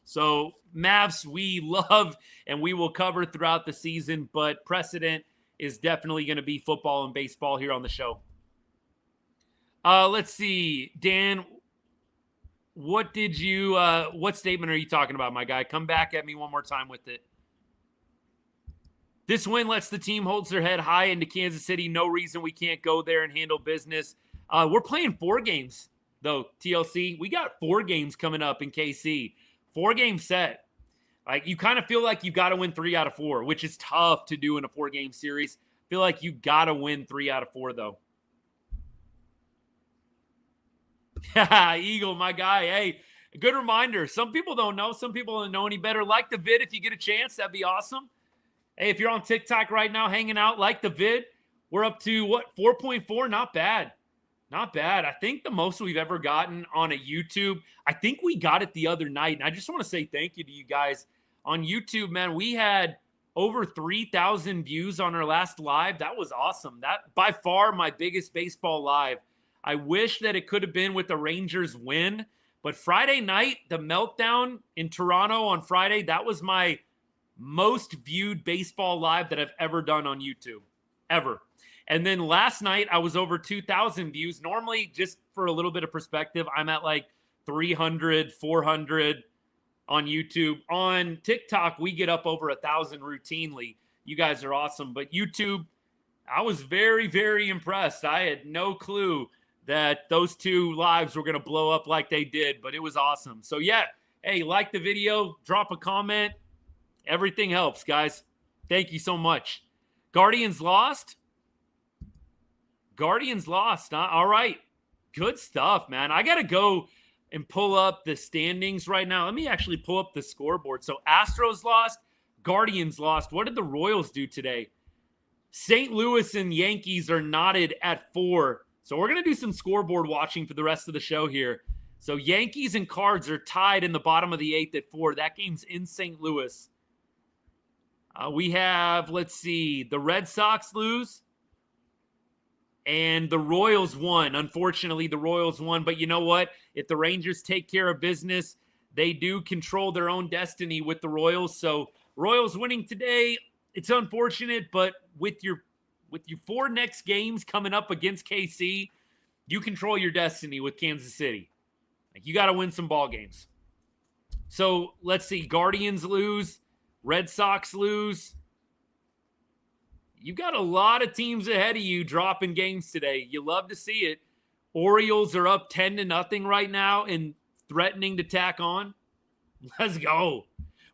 So Mavs we love and we will cover throughout the season, but precedent is definitely going to be football and baseball here on the show. Let's see, Dan, what statement are you talking about, my guy? Come back at me one more time with it. This win lets the team hold their head high into Kansas City. No reason we can't go there and handle business. We're playing 4 games, though, TLC. We got 4 games coming up in KC. 4-game set. Like, you kind of feel like you got to win 3 out of 4, which is tough to do in a 4-game series. Feel like you got to win 3 out of 4, though. Eagle, my guy. Hey, good reminder. Some people don't know. Some people don't know any better. Like the vid if you get a chance. That'd be awesome. Hey, if you're on TikTok right now hanging out, like the vid. We're up to, 4.4? Not bad. Not bad. I think the most we've ever gotten on a YouTube. I think we got it the other night. And I just want to say thank you to you guys on YouTube, man. We had over 3,000 views on our last live. That was awesome. That by far my biggest baseball live. I wish that it could have been with the Rangers win. But Friday night, the meltdown in Toronto on Friday, that was my most viewed baseball live that I've ever done on YouTube, ever. And then last night, I was over 2,000 views. Normally, just for a little bit of perspective, I'm at like 300, 400 on YouTube. On TikTok, we get up over 1,000 routinely. You guys are awesome. But YouTube, I was very, very impressed. I had no clue that those 2 lives were going to blow up like they did, but it was awesome. So, yeah, hey, like the video, drop a comment. Everything helps, guys. Thank you so much. Guardians lost? Guardians lost, huh? All right. Good stuff, man. I got to go and pull up the standings right now. Let me actually pull up the scoreboard. So Astros lost, Guardians lost. What did the Royals do today? St. Louis and Yankees are knotted at 4. So we're going to do some scoreboard watching for the rest of the show here. So Yankees and Cards are tied in the bottom of the 8th at 4. That game's in St. Louis. We have, let's see, the Red Sox lose. And the Royals won. Unfortunately, the Royals won. But you know what? If the Rangers take care of business, they do control their own destiny with the Royals. So Royals winning today, it's unfortunate. But with your 4 next games coming up against KC, you control your destiny with Kansas City. Like, you got to win some ball games. So let's see. Guardians lose. Red Sox lose. You got a lot of teams ahead of you dropping games today. You love to see it. Orioles are up 10-0 right now and threatening to tack on. Let's go.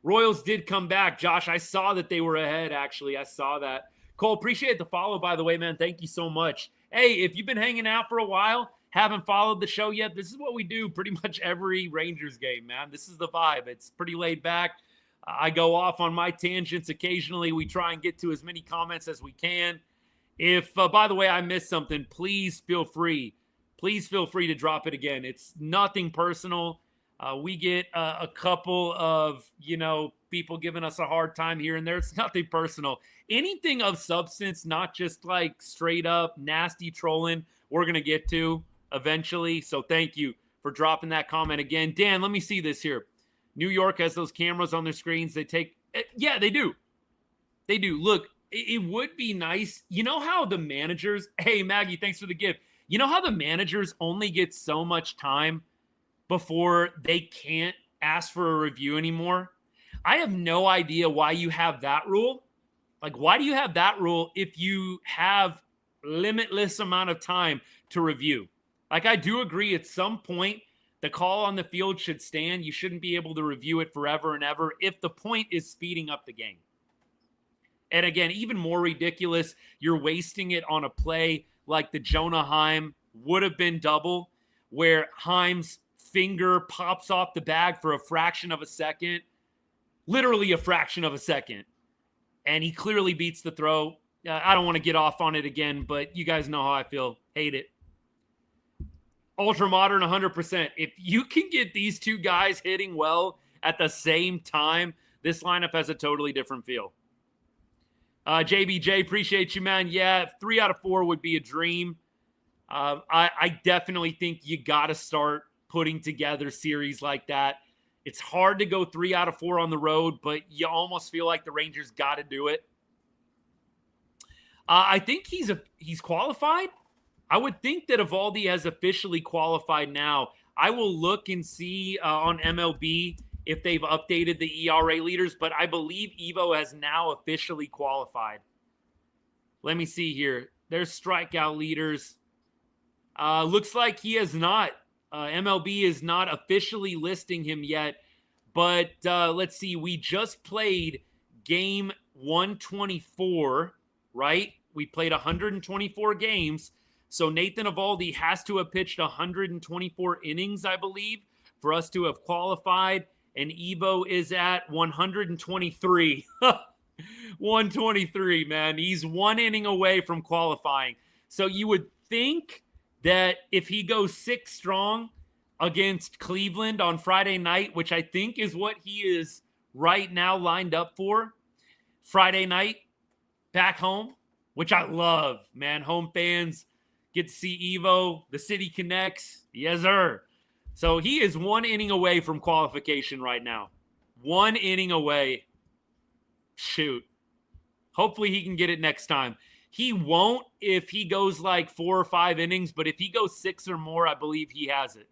Royals did come back. Josh, I saw that they were ahead, actually. I saw that. Cole, appreciate the follow, by the way, man. Thank you so much. Hey, if you've been hanging out for a while, haven't followed the show yet, this is what we do pretty much every Rangers game, man. This is the vibe. It's pretty laid back. I go off on my tangents occasionally. We try and get to as many comments as we can. If, by the way, I missed something, please feel free. Please feel free to drop it again. It's nothing personal. We get a couple of, people giving us a hard time here and there. It's nothing personal. Anything of substance, not just like straight up nasty trolling, we're going to get to eventually. So thank you for dropping that comment again. Dan, let me see this here. New York has those cameras on their screens. They take, yeah, they do. They do. Look, it would be nice. You know how the managers, hey, Maggie, thanks for the gift. You know how the managers only get so much time before they can't ask for a review anymore? I have no idea why you have that rule. Like, why do you have that rule if you have limitless amount of time to review? Like, I do agree at some point, the call on the field should stand. You shouldn't be able to review it forever and ever if the point is speeding up the game. And again, even more ridiculous, you're wasting it on a play like the Jonah Heim would have been double, where Heim's finger pops off the bag for a fraction of a second, literally a fraction of a second. And he clearly beats the throw. I don't want to get off on it again, but you guys know how I feel. Hate it. Ultra modern 100%. If you can get these two guys hitting well at the same time, this lineup has a totally different feel. JBJ, appreciate you, man. Yeah, 3 out of 4 would be a dream. I definitely think you got to start putting together series like that. It's hard to go 3 out of 4 on the road, but you almost feel like the Rangers got to do it. I think he's qualified. I would think that Eovaldi has officially qualified now. I will look and see on MLB if they've updated the ERA leaders, but I believe Evo has now officially qualified. Let me see here. There's strikeout leaders. Looks like he has not. MLB is not officially listing him yet, but let's see. We just played game 124, right? We played 124 games. So Nathan Eovaldi has to have pitched 124 innings, I believe, for us to have qualified. And Evo is at 123. 123, man. He's 1 inning away from qualifying. So you would think that if he goes 6 strong against Cleveland on Friday night, which I think is what he is right now lined up for, Friday night, back home, which I love, man. Home fans get to see Evo. The city connects. Yes, sir. So he is 1 inning away from qualification right now. 1 inning away. Shoot. Hopefully he can get it next time. He won't if he goes like 4 or 5 innings, but if he goes 6 or more, I believe he has it.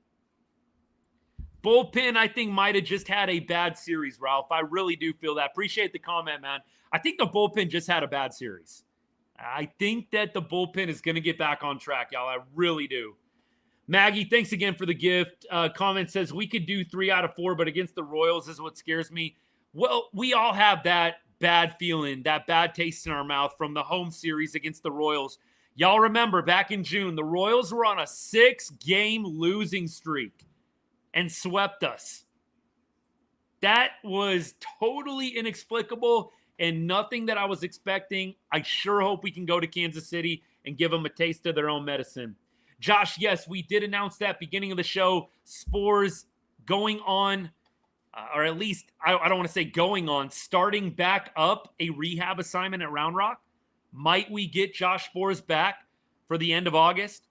Bullpen, I think, might have just had a bad series, Ralph. I really do feel that. Appreciate the comment, man. I think the bullpen just had a bad series. I think that the bullpen is going to get back on track, y'all. I really do. Maggie, thanks again for the gift. Comment says, we could do 3 out of 4, but against the Royals is what scares me. Well, we all have that bad feeling, that bad taste in our mouth from the home series against the Royals. Y'all remember back in June, the Royals were on a 6-game losing streak and swept us. That was totally inexplicable and nothing that I was expecting. I sure hope we can go to Kansas City and give them a taste of their own medicine. Josh, yes, we did announce that beginning of the show. Spores going on, or at least, I don't want to say going on, starting back up a rehab assignment at Round Rock. Might we get Josh Spores back for the end of August?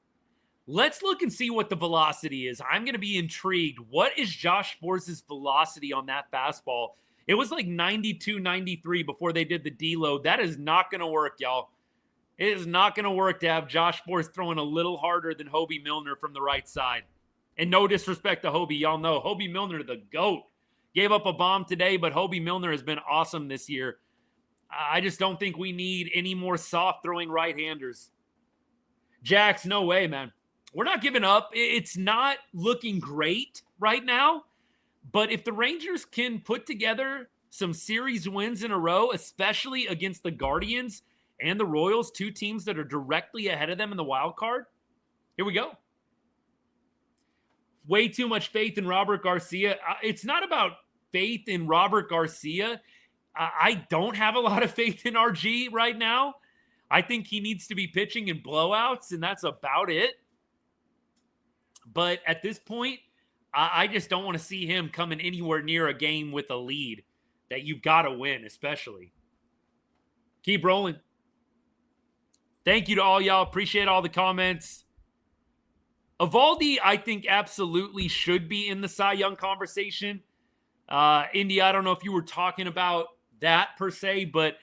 Let's look and see what the velocity is. I'm going to be intrigued. What is Josh Spores' velocity on that fastball? It was like 92, 93 before they did the deload. That is not going to work, y'all. It is not going to work to have Josh Spores throwing a little harder than Hobie Milner from the right side. And no disrespect to Hobie. Y'all know Hobie Milner, the GOAT. Gave up a bomb today, but Hobie Milner has been awesome this year. I just don't think we need any more soft-throwing right-handers. Jax, no way, man. We're not giving up. It's not looking great right now. But if the Rangers can put together some series wins in a row, especially against the Guardians and the Royals, 2 teams that are directly ahead of them in the wild card, here we go. Way too much faith in Robert Garcia. It's not about faith in Robert Garcia. I don't have a lot of faith in RG right now. I think he needs to be pitching in blowouts, and that's about it. But at this point, I just don't want to see him coming anywhere near a game with a lead that you've got to win, especially. Keep rolling. Thank you to all y'all. Appreciate all the comments. Eovaldi, I think, absolutely should be in the Cy Young conversation. Indy, I don't know if you were talking about that per se, but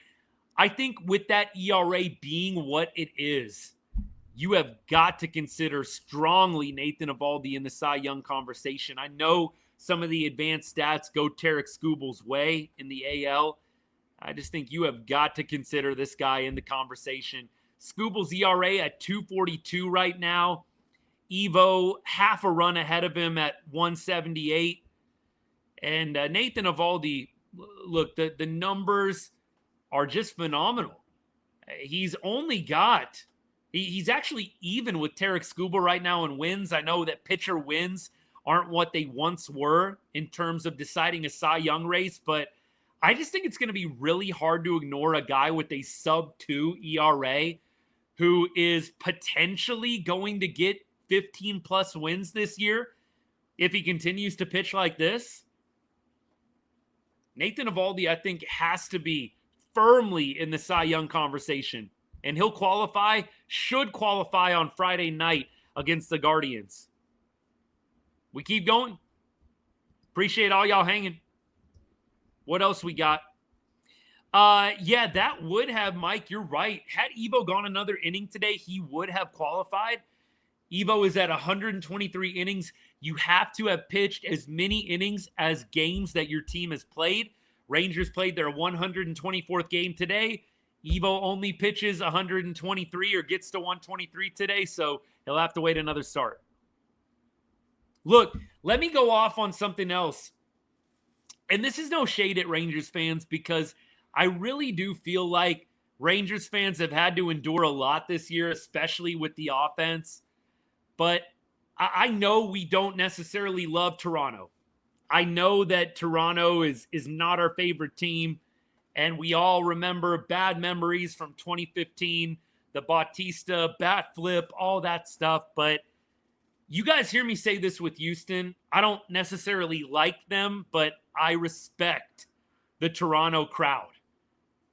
I think with that ERA being what it is, you have got to consider strongly Nathan Eovaldi in the Cy Young conversation. I know some of the advanced stats go Tarek Skubal's way in the AL. I just think you have got to consider this guy in the conversation. Skubal's ERA at 2.42 right now. Evo half a run ahead of him at 178. And Nathan Eovaldi, look, the numbers are just phenomenal. He's only got, he's actually even with Tarek Skubal right now in wins. I know that pitcher wins aren't what they once were in terms of deciding a Cy Young race, but I just think it's going to be really hard to ignore a guy with a sub-2 ERA who is potentially going to get 15-plus wins this year if he continues to pitch like this. Nathan Eovaldi, I think, has to be firmly in the Cy Young conversation, and he'll should qualify on Friday night against the Guardians. We keep going. Appreciate all y'all hanging. What else we got? Yeah, that would have, Mike, you're right. Had Evo gone another inning today, he would have qualified. Evo is at 123 innings. You have to have pitched as many innings as games that your team has played. Rangers played their 124th game today. Evo only pitches 123 or gets to 123 today, so he'll have to wait another start. Look, let me go off on something else. And this is no shade at Rangers fans, because I really do feel like Rangers fans have had to endure a lot this year, especially with the offense. But I know we don't necessarily love Toronto. I know that Toronto is not our favorite team, and we all remember bad memories from 2015, the Bautista bat flip, all that stuff. But you guys hear me say this with Houston. I don't necessarily like them, but I respect the Toronto crowd.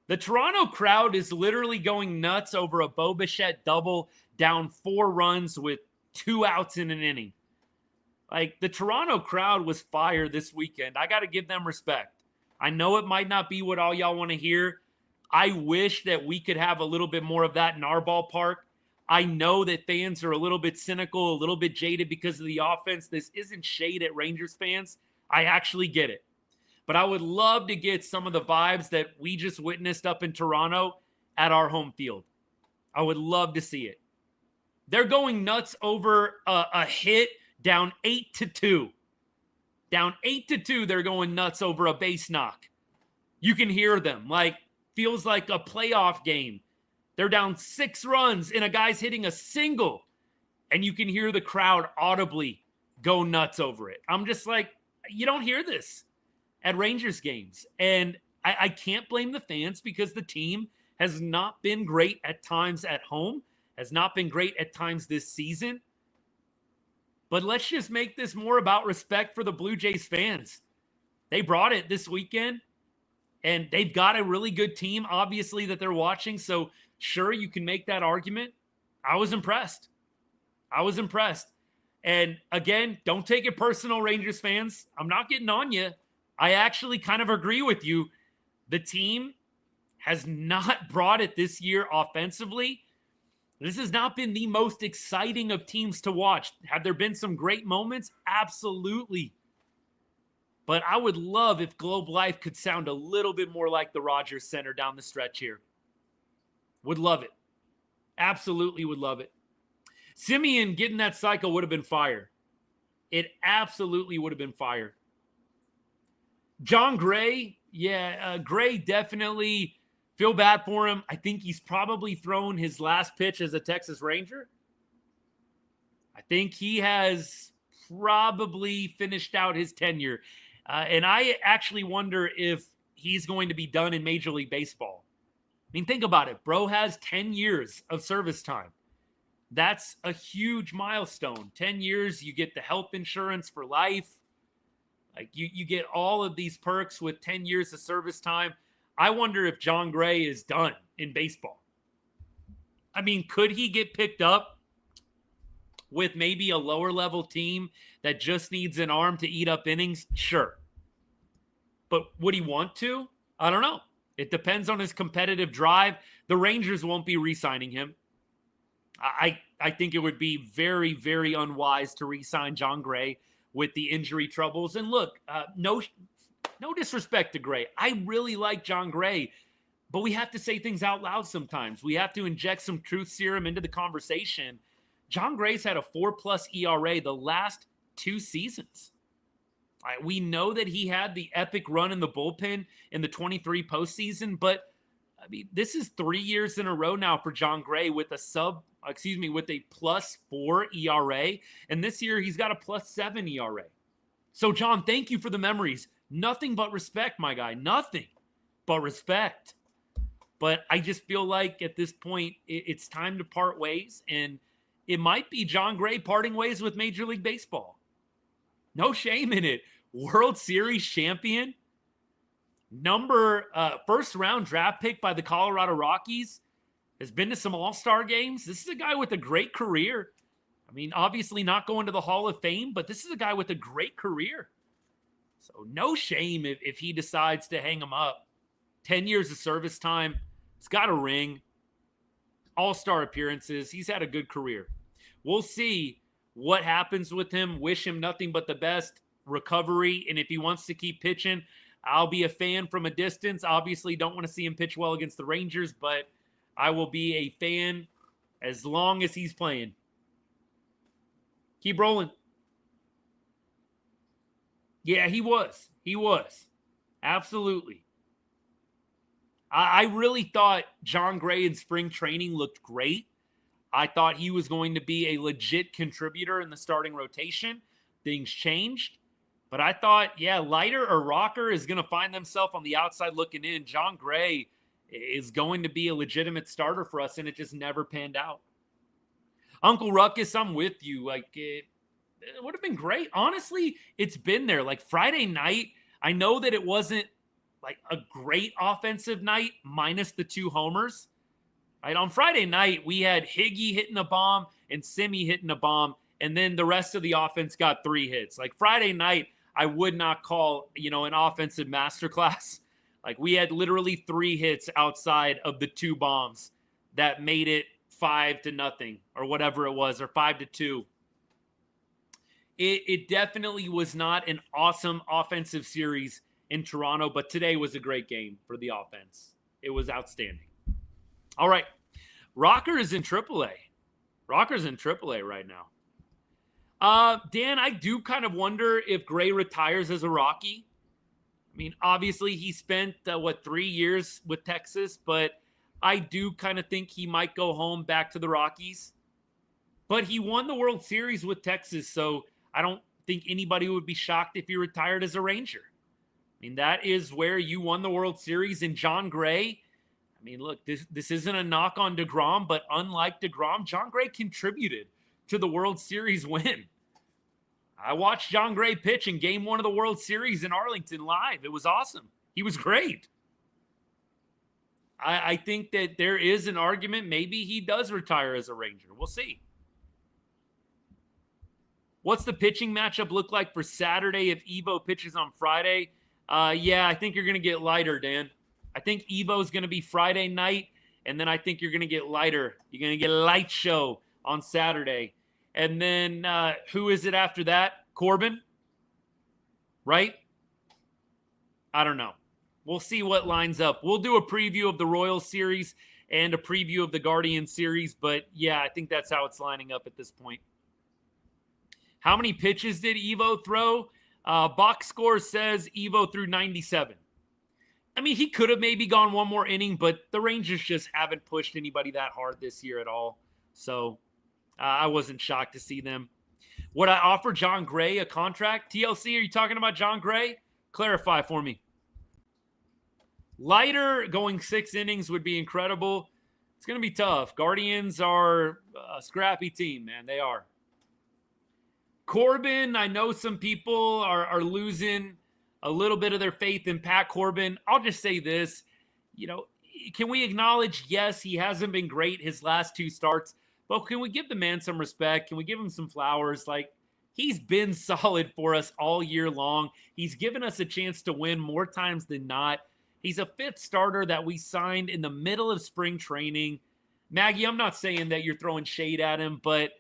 The Toronto crowd is literally going nuts over a Bo Bichette double down 4 runs with 2 outs in an inning. Like, the Toronto crowd was fire this weekend. I got to give them respect. I know it might not be what all y'all want to hear. I wish that we could have a little bit more of that in our ballpark. I know that fans are a little bit cynical, a little bit jaded because of the offense. This isn't shade at Rangers fans. I actually get it. But I would love to get some of the vibes that we just witnessed up in Toronto at our home field. I would love to see it. They're going nuts over a hit down 8-2. Down 8-2, they're going nuts over a base knock. You can hear them. Like, feels like a playoff game. They're down 6 runs, and a guy's hitting a single, and you can hear the crowd audibly go nuts over it. I'm just like, you don't hear this at Rangers games. And I can't blame the fans, because the team has not been great at times at home, has not been great at times this season. But let's just make this more about respect for the Blue Jays fans. They brought it this weekend, and they've got a really good team, obviously, that they're watching. So sure, you can make that argument. I was impressed. And again, don't take it personal, Rangers fans. I'm not getting on you. I actually kind of agree with you. The team has not brought it this year offensively. This has not been the most exciting of teams to watch. Have there been some great moments? Absolutely. But I would love if Globe Life could sound a little bit more like the Rogers Center down the stretch here. Would love it. Absolutely would love it. Semien getting that cycle would have been fire. It absolutely would have been fire. John Gray, Gray definitely feel bad for him. I think he's probably thrown his last pitch as a Texas Ranger. I think he has probably finished out his tenure. And I actually wonder if he's going to be done in Major League Baseball. I mean, think about it. Bro has 10 years of service time. That's a huge milestone. 10 years, you get the health insurance for life. Like you get all of these perks with 10 years of service time. I wonder if John Gray is done in baseball. I mean, could he get picked up with maybe a lower level team that just needs an arm to eat up innings? Sure. But would he want to? I don't know. It depends on his competitive drive. The Rangers won't be re-signing him. I think it would be very, very unwise to re-sign John Gray with the injury troubles. And look, no disrespect to Gray. I really like John Gray, but we have to say things out loud sometimes. We have to inject some truth serum into the conversation. John Gray's had a 4+ ERA the last 2 seasons. We know that he had the epic run in the bullpen in the 23 postseason, but I mean, this is 3 years in a row now for John Gray with a +4 ERA. And this year he's got a +7 ERA. So, John, thank you for the memories. Nothing but respect, my guy. Nothing but respect. But I just feel like at this point, it's time to part ways. And it might be John Gray parting ways with Major League Baseball. No shame in it. World Series champion. First round draft pick by the Colorado Rockies. Has been to some all-star games. This is a guy with a great career. I mean, obviously not going to the Hall of Fame, but this is a guy with a great career. So no shame if he decides to hang him up. 10 years of service time. He's got a ring. All-star appearances. He's had a good career. We'll see what happens with him. Wish him nothing but the best recovery. And if he wants to keep pitching, I'll be a fan from a distance. Obviously, don't want to see him pitch well against the Rangers, but I will be a fan as long as he's playing. Keep rolling. Yeah, he was. He was. Absolutely. I really thought John Gray in spring training looked great. I thought he was going to be a legit contributor in the starting rotation. Things changed. But I thought, yeah, Leiter or Rocker is going to find themselves on the outside looking in. John Gray is going to be a legitimate starter for us, and it just never panned out. Uncle Ruckus, I'm with you. Like, it would have been great. Honestly, it's been there. Like, Friday night, I know that it wasn't like a great offensive night minus the 2 homers. Right? On Friday night, we had Higgy hitting a bomb and Semien hitting a bomb, and then the rest of the offense got 3 hits. Like, Friday night, I would not call, an offensive masterclass. Like, we had literally 3 hits outside of the 2 bombs that made it 5-0 or whatever it was, or 5-2. It definitely was not an awesome offensive series in Toronto, but today was a great game for the offense. It was outstanding. All right. Rocker is in AAA. Rocker's in AAA right now. Dan, I do kind of wonder if Gray retires as a Rocky. I mean, obviously he spent, 3 years with Texas, but I do kind of think he might go home back to the Rockies. But he won the World Series with Texas, so I don't think anybody would be shocked if he retired as a Ranger. I mean, that is where you won the World Series. And John Gray, I mean, look, this isn't a knock on DeGrom, but unlike DeGrom, John Gray contributed to the World Series win. I watched John Gray pitch in Game 1 of the World Series in Arlington live. It was awesome. He was great. I think that there is an argument maybe he does retire as a Ranger. We'll see. What's the pitching matchup look like for Saturday if Evo pitches on Friday? Yeah, I think you're going to get Leiter, Dan. I think Evo is going to be Friday night, and then I think you're going to get Leiter. You're going to get a light show on Saturday. And then who is it after that? Corbin? Right? I don't know. We'll see what lines up. We'll do a preview of the Royals series and a preview of the Guardians series, but yeah, I think that's how it's lining up at this point. How many pitches did Evo throw? Box score says Evo threw 97. I mean, he could have maybe gone one more inning, but the Rangers just haven't pushed anybody that hard this year at all. So I wasn't shocked to see them. Would I offer John Gray a contract? TLC, are you talking about John Gray? Clarify for me. Leiter going 6 innings would be incredible. It's going to be tough. Guardians are a scrappy team, man. They are. Corbin, I know some people are losing a little bit of their faith in Pat Corbin. I'll just say this. Can we acknowledge, yes, he hasn't been great his last 2 starts, but can we give the man some respect? Can we give him some flowers? Like, he's been solid for us all year long. He's given us a chance to win more times than not. He's a 5th starter that we signed in the middle of spring training. Maggie, I'm not saying that you're throwing shade at him, but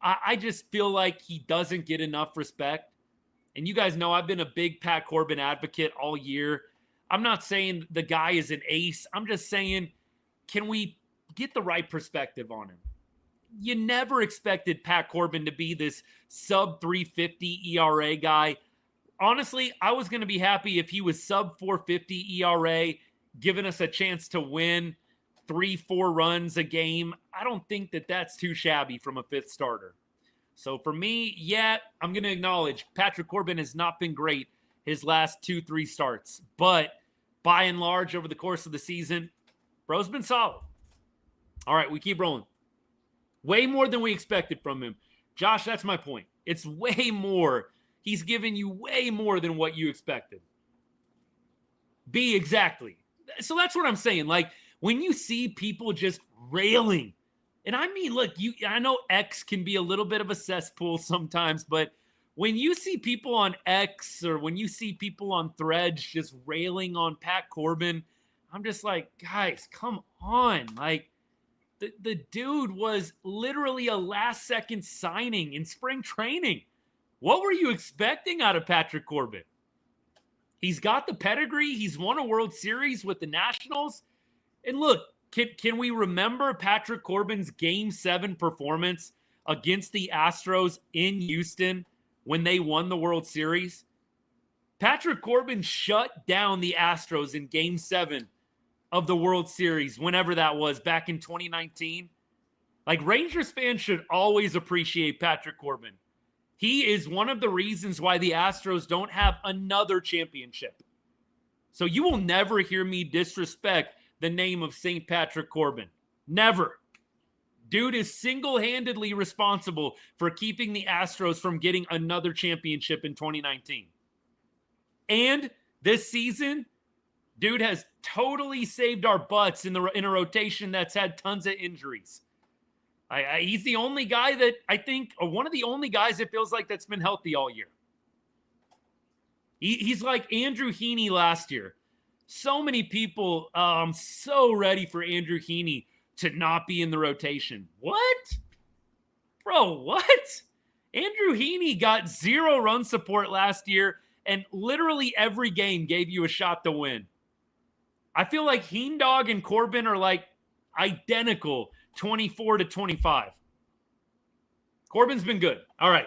I just feel like he doesn't get enough respect. And you guys know I've been a big Pat Corbin advocate all year. I'm not saying the guy is an ace. I'm just saying, can we get the right perspective on him? You never expected Pat Corbin to be this sub 350 ERA guy. Honestly, I was going to be happy if he was sub 450 ERA giving us a chance to win 3-4 runs a game. I don't think that that's too shabby from a fifth starter. So for me, yeah, I'm going to acknowledge Patrick Corbin has not been great his last 2-3 starts. But by and large, over the course of the season, bro's been solid. All right, we keep rolling. Way more than we expected from him. Josh, that's my point. It's way more. He's given you way more than what you expected. B, exactly. So that's what I'm saying. Like, when you see people just railing, and I mean, look, I know X can be a little bit of a cesspool sometimes, but when you see people on X or when you see people on Threads just railing on Pat Corbin, I'm just like, guys, come on. Like, the dude was literally a last-second signing in spring training. What were you expecting out of Patrick Corbin? He's got the pedigree. He's won a World Series with the Nationals. And look, can we remember Patrick Corbin's Game 7 performance against the Astros in Houston when they won the World Series? Patrick Corbin shut down the Astros in Game 7 of the World Series, whenever that was, back in 2019. Like, Rangers fans should always appreciate Patrick Corbin. He is one of the reasons why the Astros don't have another championship. So you will never hear me disrespect the name of St. Patrick Corbin. Never. Dude is single-handedly responsible for keeping the Astros from getting another championship in 2019. And this season, dude has totally saved our butts in a rotation that's had tons of injuries. He's the only guy that I think, or one of the only guys it feels like that's been healthy all year. He's like Andrew Heaney last year. So many people, I'm so ready for Andrew Heaney to not be in the rotation. What? Bro, what? Andrew Heaney got 0 run support last year, and literally every game gave you a shot to win. I feel like Heendog and Corbin are like identical, 24-25. Corbin's been good. All right.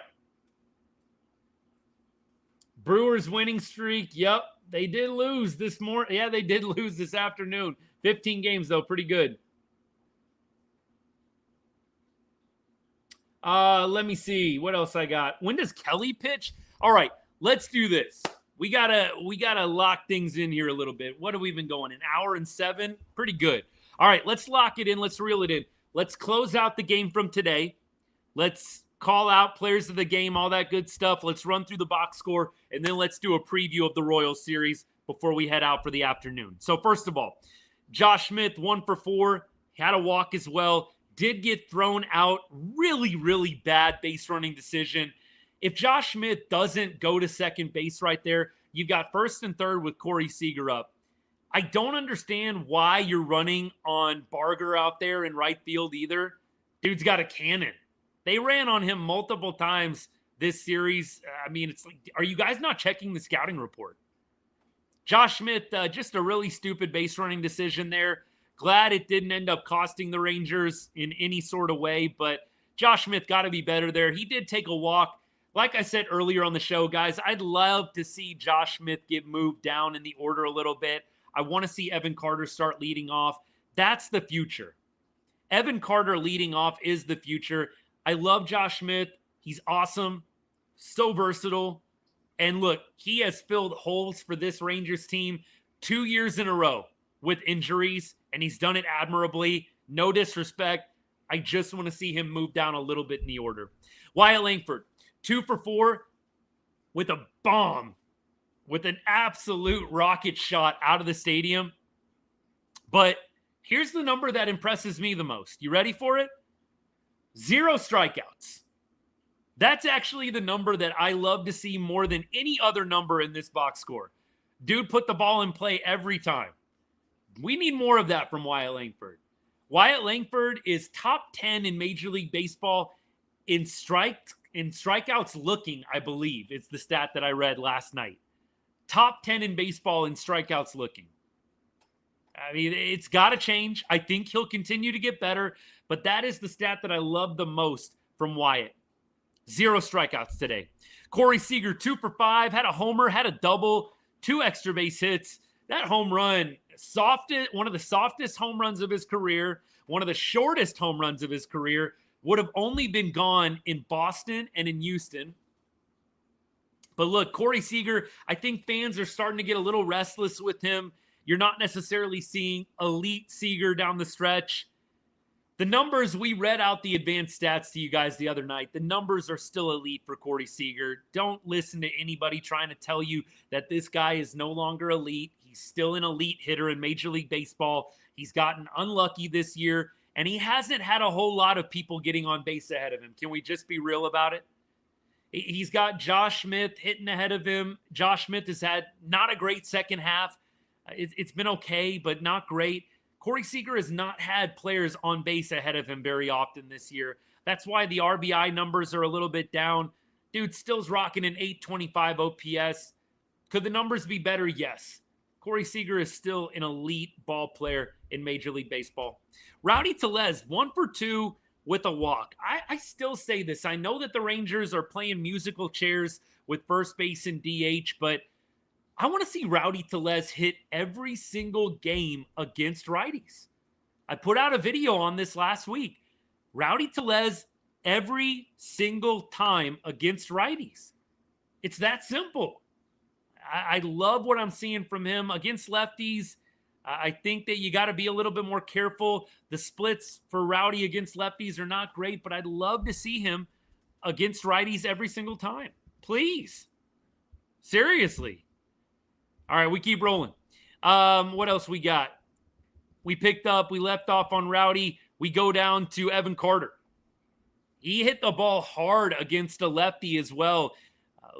Brewers winning streak. Yep, they did lose this morning. Yeah, they did lose this afternoon. 15 games, though. Pretty good. Let me see. What else I got? When does Kelly pitch? All right, let's do this. We gotta lock things in here a little bit. What have we been going? An hour and 7? Pretty good. All right, let's lock it in. Let's reel it in. Let's close out the game from today. Let's call out players of the game, all that good stuff. Let's run through the box score, and then let's do a preview of the Royals series before we head out for the afternoon. So first of all, Josh Smith, 1 for 4, had a walk as well, did get thrown out. Really, really bad base running decision. If Josh Smith doesn't go to second base right there, you've got first and third with Corey Seager up. I don't understand why you're running on Barger out there in right field either. Dude's got a cannon. They ran on him multiple times this series. I mean, it's like, are you guys not checking the scouting report? Josh Smith, just a really stupid base running decision there. Glad it didn't end up costing the Rangers in any sort of way, but Josh Smith got to be better there. He did take a walk. Like I said earlier on the show, guys, I'd love to see Josh Smith get moved down in the order a little bit. I want to see Evan Carter start leading off. That's the future. Evan Carter leading off is the future. I love Josh Smith. He's awesome, so versatile. And look, he has filled holes for this Rangers team 2 years in a row with injuries, and he's done it admirably. No disrespect. I just want to see him move down a little bit in the order. Wyatt Langford, 2 for 4 with a bomb, with an absolute rocket shot out of the stadium. But here's the number that impresses me the most. You ready for it? 0 strikeouts. That's actually the number that I love to see more than any other number in this box score. Dude put the ball in play every time. We need more of that from Wyatt Langford. Wyatt Langford is top 10 in Major League Baseball in strikeouts looking, I believe. It's the stat that I read last night. Top 10 in baseball in strikeouts looking. I mean, it's got to change. I think he'll continue to get better, but that is the stat that I love the most from Wyatt. 0 strikeouts today. Corey Seager, 2 for 5, had a homer, had a double, 2 extra base hits. That home run one of the softest home runs of his career, one of the shortest home runs of his career, would have only been gone in Boston and in Houston. But look, Corey Seager, I think fans are starting to get a little restless with him. You're not necessarily seeing elite Seager down the stretch. The numbers, we read out the advanced stats to you guys the other night. The numbers are still elite for Corey Seager. Don't listen to anybody trying to tell you that this guy is no longer elite. He's still an elite hitter in Major League Baseball. He's gotten unlucky this year, and he hasn't had a whole lot of people getting on base ahead of him. Can we just be real about it? He's got Josh Smith hitting ahead of him. Josh Smith has had not a great second half. It's been okay, but not great. Corey Seager has not had players on base ahead of him very often this year. That's why the RBI numbers are a little bit down. Dude still's rocking an 825 OPS. Could the numbers be better? Yes. Corey Seager is still an elite ball player in Major League Baseball. Rowdy Tellez, 1 for 2 with a walk. I still say this. I know that the Rangers are playing musical chairs with first base and DH, but I want to see Rowdy Tellez hit every single game against righties. I put out a video on this last week. Rowdy Tellez every single time against righties. It's that simple. I love what I'm seeing from him against lefties. I think that you got to be a little bit more careful. The splits for Rowdy against lefties are not great, but I'd love to see him against righties every single time. Please. Seriously. All right, we keep rolling. What else we got? We left off on Rowdy. We go down to Evan Carter. He hit the ball hard against a lefty as well.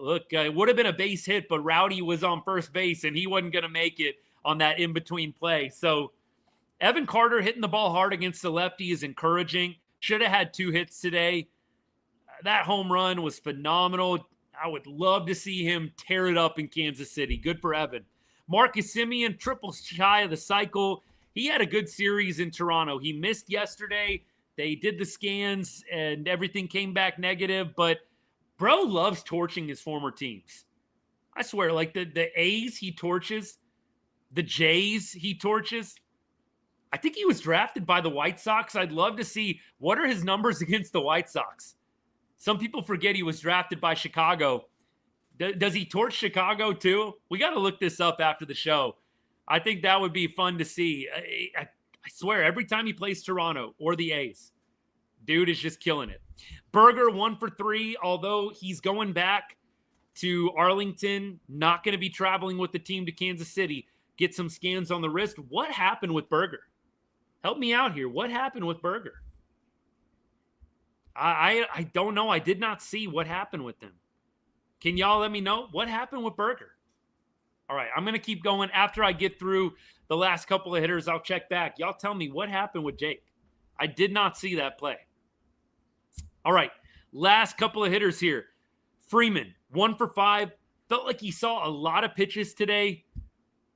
It would have been a base hit, but Rowdy was on first base, and he wasn't going to make it on that in-between play. So Evan Carter hitting the ball hard against the lefty is encouraging. Should have had 2 hits today. That home run was phenomenal. I would love to see him tear it up in Kansas City. Good for Evan. Marcus Semien, triple shy of the cycle. He had a good series in Toronto. He missed yesterday. They did the scans, and everything came back negative. But bro loves torching his former teams. I swear, like the A's, he torches. The Jays, he torches. I think he was drafted by the White Sox. I'd love to see what are his numbers against the White Sox. Some people forget he was drafted by Chicago. Does he torch Chicago too? We got to look this up after the show. I think that would be fun to see. I swear, every time he plays Toronto or the A's, dude is just killing it. Berger, 1 for 3, although he's going back to Arlington, not going to be traveling with the team to Kansas City. Get some scans on the wrist. What happened with Berger? Help me out here. What happened with Berger? I don't know. I did not see what happened with them. Can y'all let me know what happened with Berger? All right, I'm going to keep going. After I get through the last couple of hitters, I'll check back. Y'all tell me what happened with Jake. I did not see that play. All right, last couple of hitters here. Freeman, 1 for 5. Felt like he saw a lot of pitches today.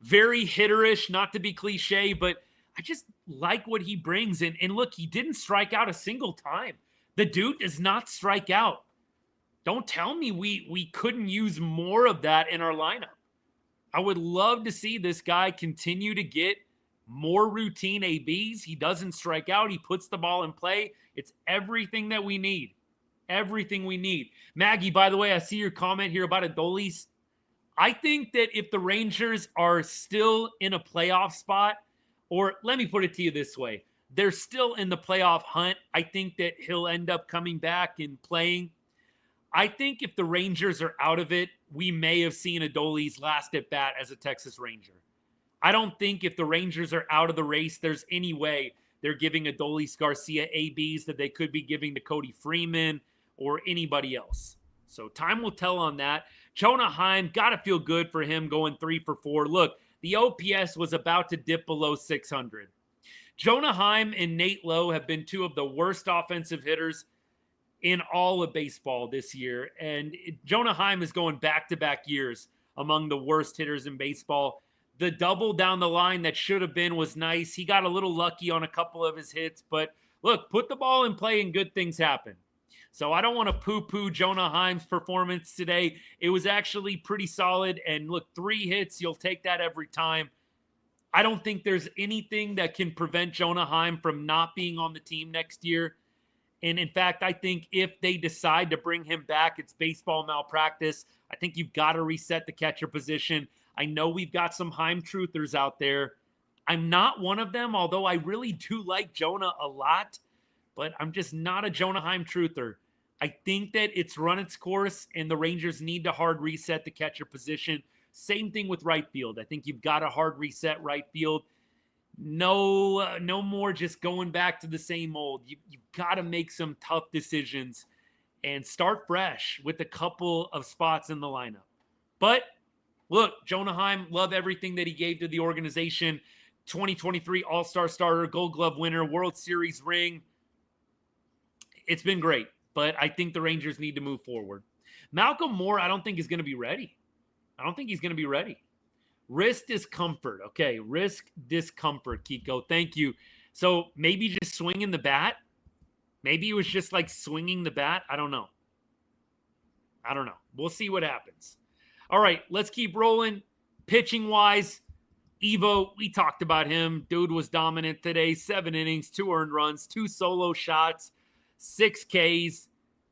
Very hitterish, not to be cliche, but I just like what he brings. And look, he didn't strike out a single time. The dude does not strike out. Don't tell me we couldn't use more of that in our lineup. I would love to see this guy continue to get more routine ABs. He doesn't strike out. He puts the ball in play. It's everything that we need. Everything we need. Maggie, by the way, I see your comment here about Adolis. I think that if the Rangers are still in a playoff spot, or let me put it to you this way, they're still in the playoff hunt, I think that he'll end up coming back and playing. I think if the Rangers are out of it, we may have seen Adolis' last at bat as a Texas Ranger. I don't think if the Rangers are out of the race, there's any way they're giving Adolis Garcia ABs that they could be giving to Cody Freeman or anybody else. So time will tell on that. Jonah Heim, got to feel good for him going 3 for 4. Look, the OPS was about to dip below 600. Jonah Heim and Nate Lowe have been 2 of the worst offensive hitters in all of baseball this year. And Jonah Heim is going back-to-back years among the worst hitters in baseball. The double down the line that should have been was nice. He got a little lucky on a couple of his hits. But look, put the ball in play and good things happen. So I don't want to poo-poo Jonah Heim's performance today. It was actually pretty solid. And look, 3 hits, you'll take that every time. I don't think there's anything that can prevent Jonah Heim from not being on the team next year. And in fact, I think if they decide to bring him back, it's baseball malpractice. I think you've got to reset the catcher position. I know we've got some Heim truthers out there. I'm not one of them, although I really do like Jonah a lot, but I'm just not a Jonah Heim truther. I think that it's run its course, and the Rangers need to hard reset the catcher position. Same thing with right field. I think you've got to hard reset right field. No more just going back to the same old. You've got to make some tough decisions and start fresh with a couple of spots in the lineup. But look, Jonah Heim, love everything that he gave to the organization. 2023 All-Star starter, Gold Glove winner, World Series ring. It's been great, but I think the Rangers need to move forward. Malcolm Moore, I don't think is going to be ready. I don't think he's going to be ready. Wrist discomfort. Okay, wrist discomfort, Kiko. Thank you. So maybe just swinging the bat. Maybe it was just like swinging the bat. I don't know. We'll see what happens. All right, let's keep rolling. Pitching-wise, Evo, we talked about him. Dude was dominant today. 7 innings, 2 earned runs, 2 solo shots, 6 Ks.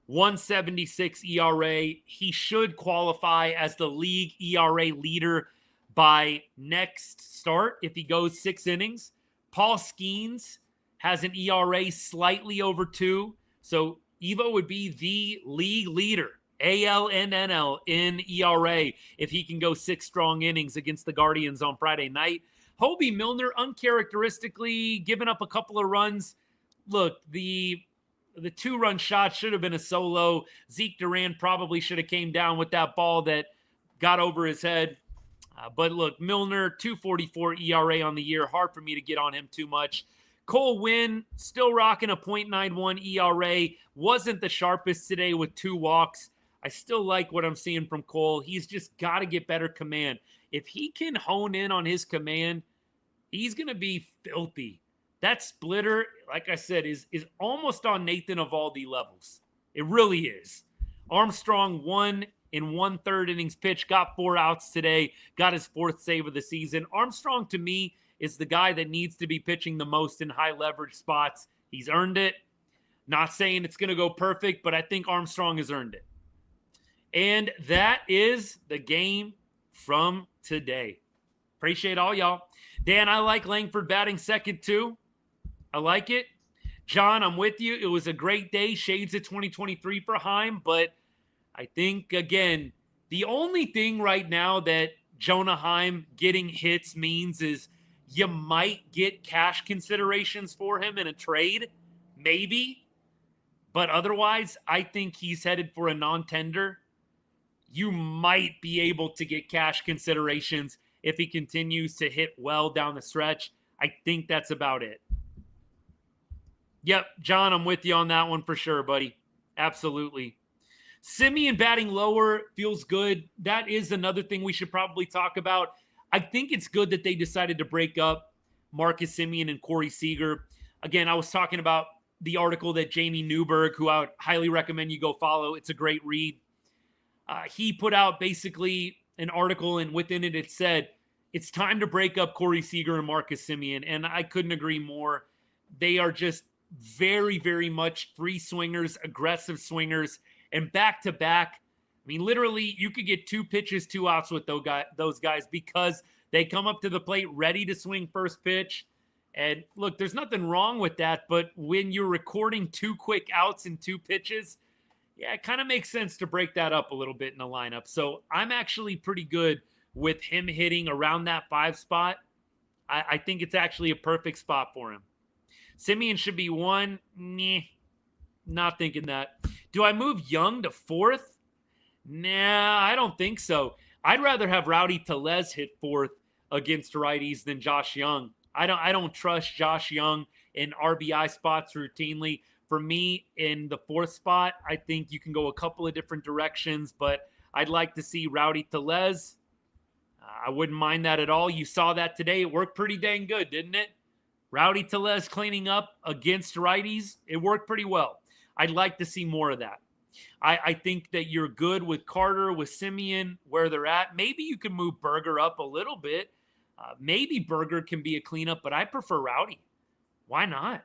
176 ERA. He should qualify as the league ERA leader by next start if he goes 6 innings. Paul Skeens has an ERA slightly over 2. So Evo would be the league leader, ALNNL, in ERA if he can go 6 strong innings against the Guardians on Friday night. Hobie Milner, uncharacteristically giving up a couple of runs. Look, the 2-run shot should have been a solo. Zeke Duran probably should have came down with that ball that got over his head. But look, Milner, 2.44 ERA on the year. Hard for me to get on him too much. Cole Winn, still rocking a .91 ERA. Wasn't the sharpest today with 2 walks. I still like what I'm seeing from Cole. He's just got to get better command. If he can hone in on his command, he's going to be filthy. That splitter, like I said, is almost on Nathan Eovaldi levels. It really is. Armstrong 1 1/3 innings pitched, got 4 outs today, got his 4th save of the season. Armstrong, to me, is the guy that needs to be pitching the most in high leverage spots. He's earned it. Not saying it's going to go perfect, but I think Armstrong has earned it. And that is the game from today. Appreciate all y'all. Dan, I like Langford batting second too. I like it. John, I'm with you. It was a great day. Shades of 2023 for Heim. But I think, again, the only thing right now that Jonah Heim getting hits means is you might get cash considerations for him in a trade. Maybe. But otherwise, I think he's headed for a non-tender. You might be able to get cash considerations if he continues to hit well down the stretch. I think that's about it. Yep, John, I'm with you on that one for sure, buddy. Absolutely. Semien batting lower feels good. That is another thing we should probably talk about. I think it's good that they decided to break up Marcus Semien and Corey Seager. Again, I was talking about the article that Jamie Newberg, who I would highly recommend you go follow. It's a great read. He put out basically an article, and within it, it said, it's time to break up Corey Seager and Marcus Semien. And I couldn't agree more. They are just very, very much free swingers, aggressive swingers, and back-to-back. I mean, literally, you could get 2 pitches, 2 outs with those guys because they come up to the plate ready to swing first pitch. And look, there's nothing wrong with that, but when you're recording 2 quick outs and 2 pitches, yeah, it kind of makes sense to break that up a little bit in the lineup. So I'm actually pretty good with him hitting around that 5 spot. I think it's actually a perfect spot for him. Semien should be 1. Not thinking that. Do I move Jung to 4th? Nah, I don't think so. I'd rather have Rowdy Tellez hit 4th against righties than Josh Jung. I don't trust Josh Jung in RBI spots routinely. For me, in the 4th spot, I think you can go a couple of different directions, but I'd like to see Rowdy Tellez. I wouldn't mind that at all. You saw that today. It worked pretty dang good, didn't it? Rowdy Tellez cleaning up against righties. It worked pretty well. I'd like to see more of that. I think that you're good with Carter, with Semien, where they're at. Maybe you can move Berger up a little bit. Maybe Berger can be a cleanup, but I prefer Rowdy. Why not?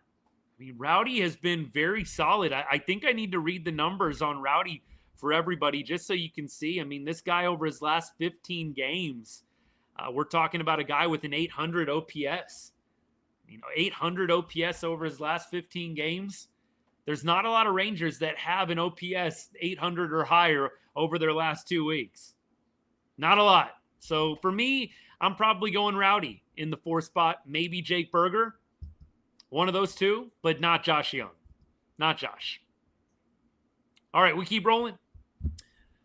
I mean, Rowdy has been very solid. I think I need to read the numbers on Rowdy for everybody just so you can see. I mean, this guy over his last 15 games, we're talking about a guy with an 800 OPS. 800 OPS over his last 15 games. There's not a lot of Rangers that have an OPS 800 or higher over their last 2 weeks. Not a lot. So for me, I'm probably going Rowdy in the 4th spot. Maybe Jake Berger. One of those two, but not Josh Jung. Not Josh. All right, we keep rolling.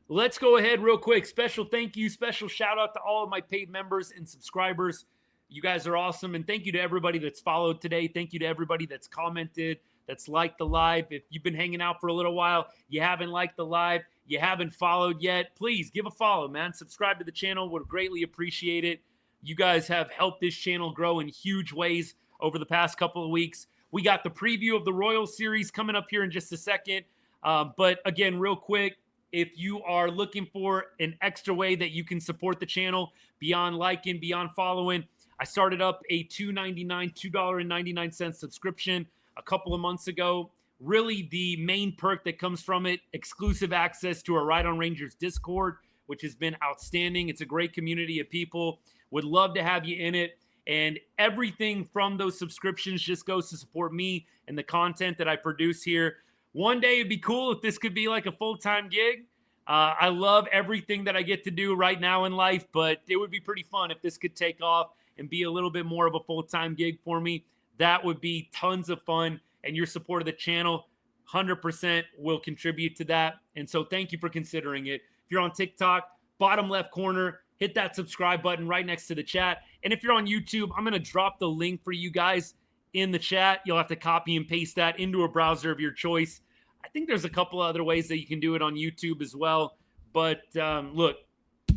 Let's go ahead real quick. Special thank you, special shout out to all of my paid members and subscribers. You guys are awesome. And thank you to everybody that's followed today. Thank you to everybody that's commented, that's liked the live. If you've been hanging out for a little while, you haven't liked the live, you haven't followed yet, please give a follow, man. Subscribe to the channel. Would greatly appreciate it. You guys have helped this channel grow in huge ways over the past couple of weeks. We got the preview of the Royals series coming up here in just a second. But again, real quick, if you are looking for an extra way that you can support the channel beyond liking, beyond following, I started up a $2.99 subscription a couple of months ago. Really, the main perk that comes from it, exclusive access to our Right on Rangers Discord, which has been outstanding. It's a great community of people. Would love to have you in it. And everything from those subscriptions just goes to support me and the content that I produce here. One day it'd be cool if this could be like a full-time gig. I love everything that I get to do right now in life, but it would be pretty fun if this could take off and be a little bit more of a full-time gig for me. That would be tons of fun, and your support of the channel 100% will contribute to that. And so thank you for considering it. If you're on TikTok, bottom left corner, hit that subscribe button right next to the chat. And if you're on YouTube, I'm going to drop the link for you guys in the chat. You'll have to copy and paste that into a browser of your choice. I think there's a couple other ways that you can do it on YouTube as well. But look,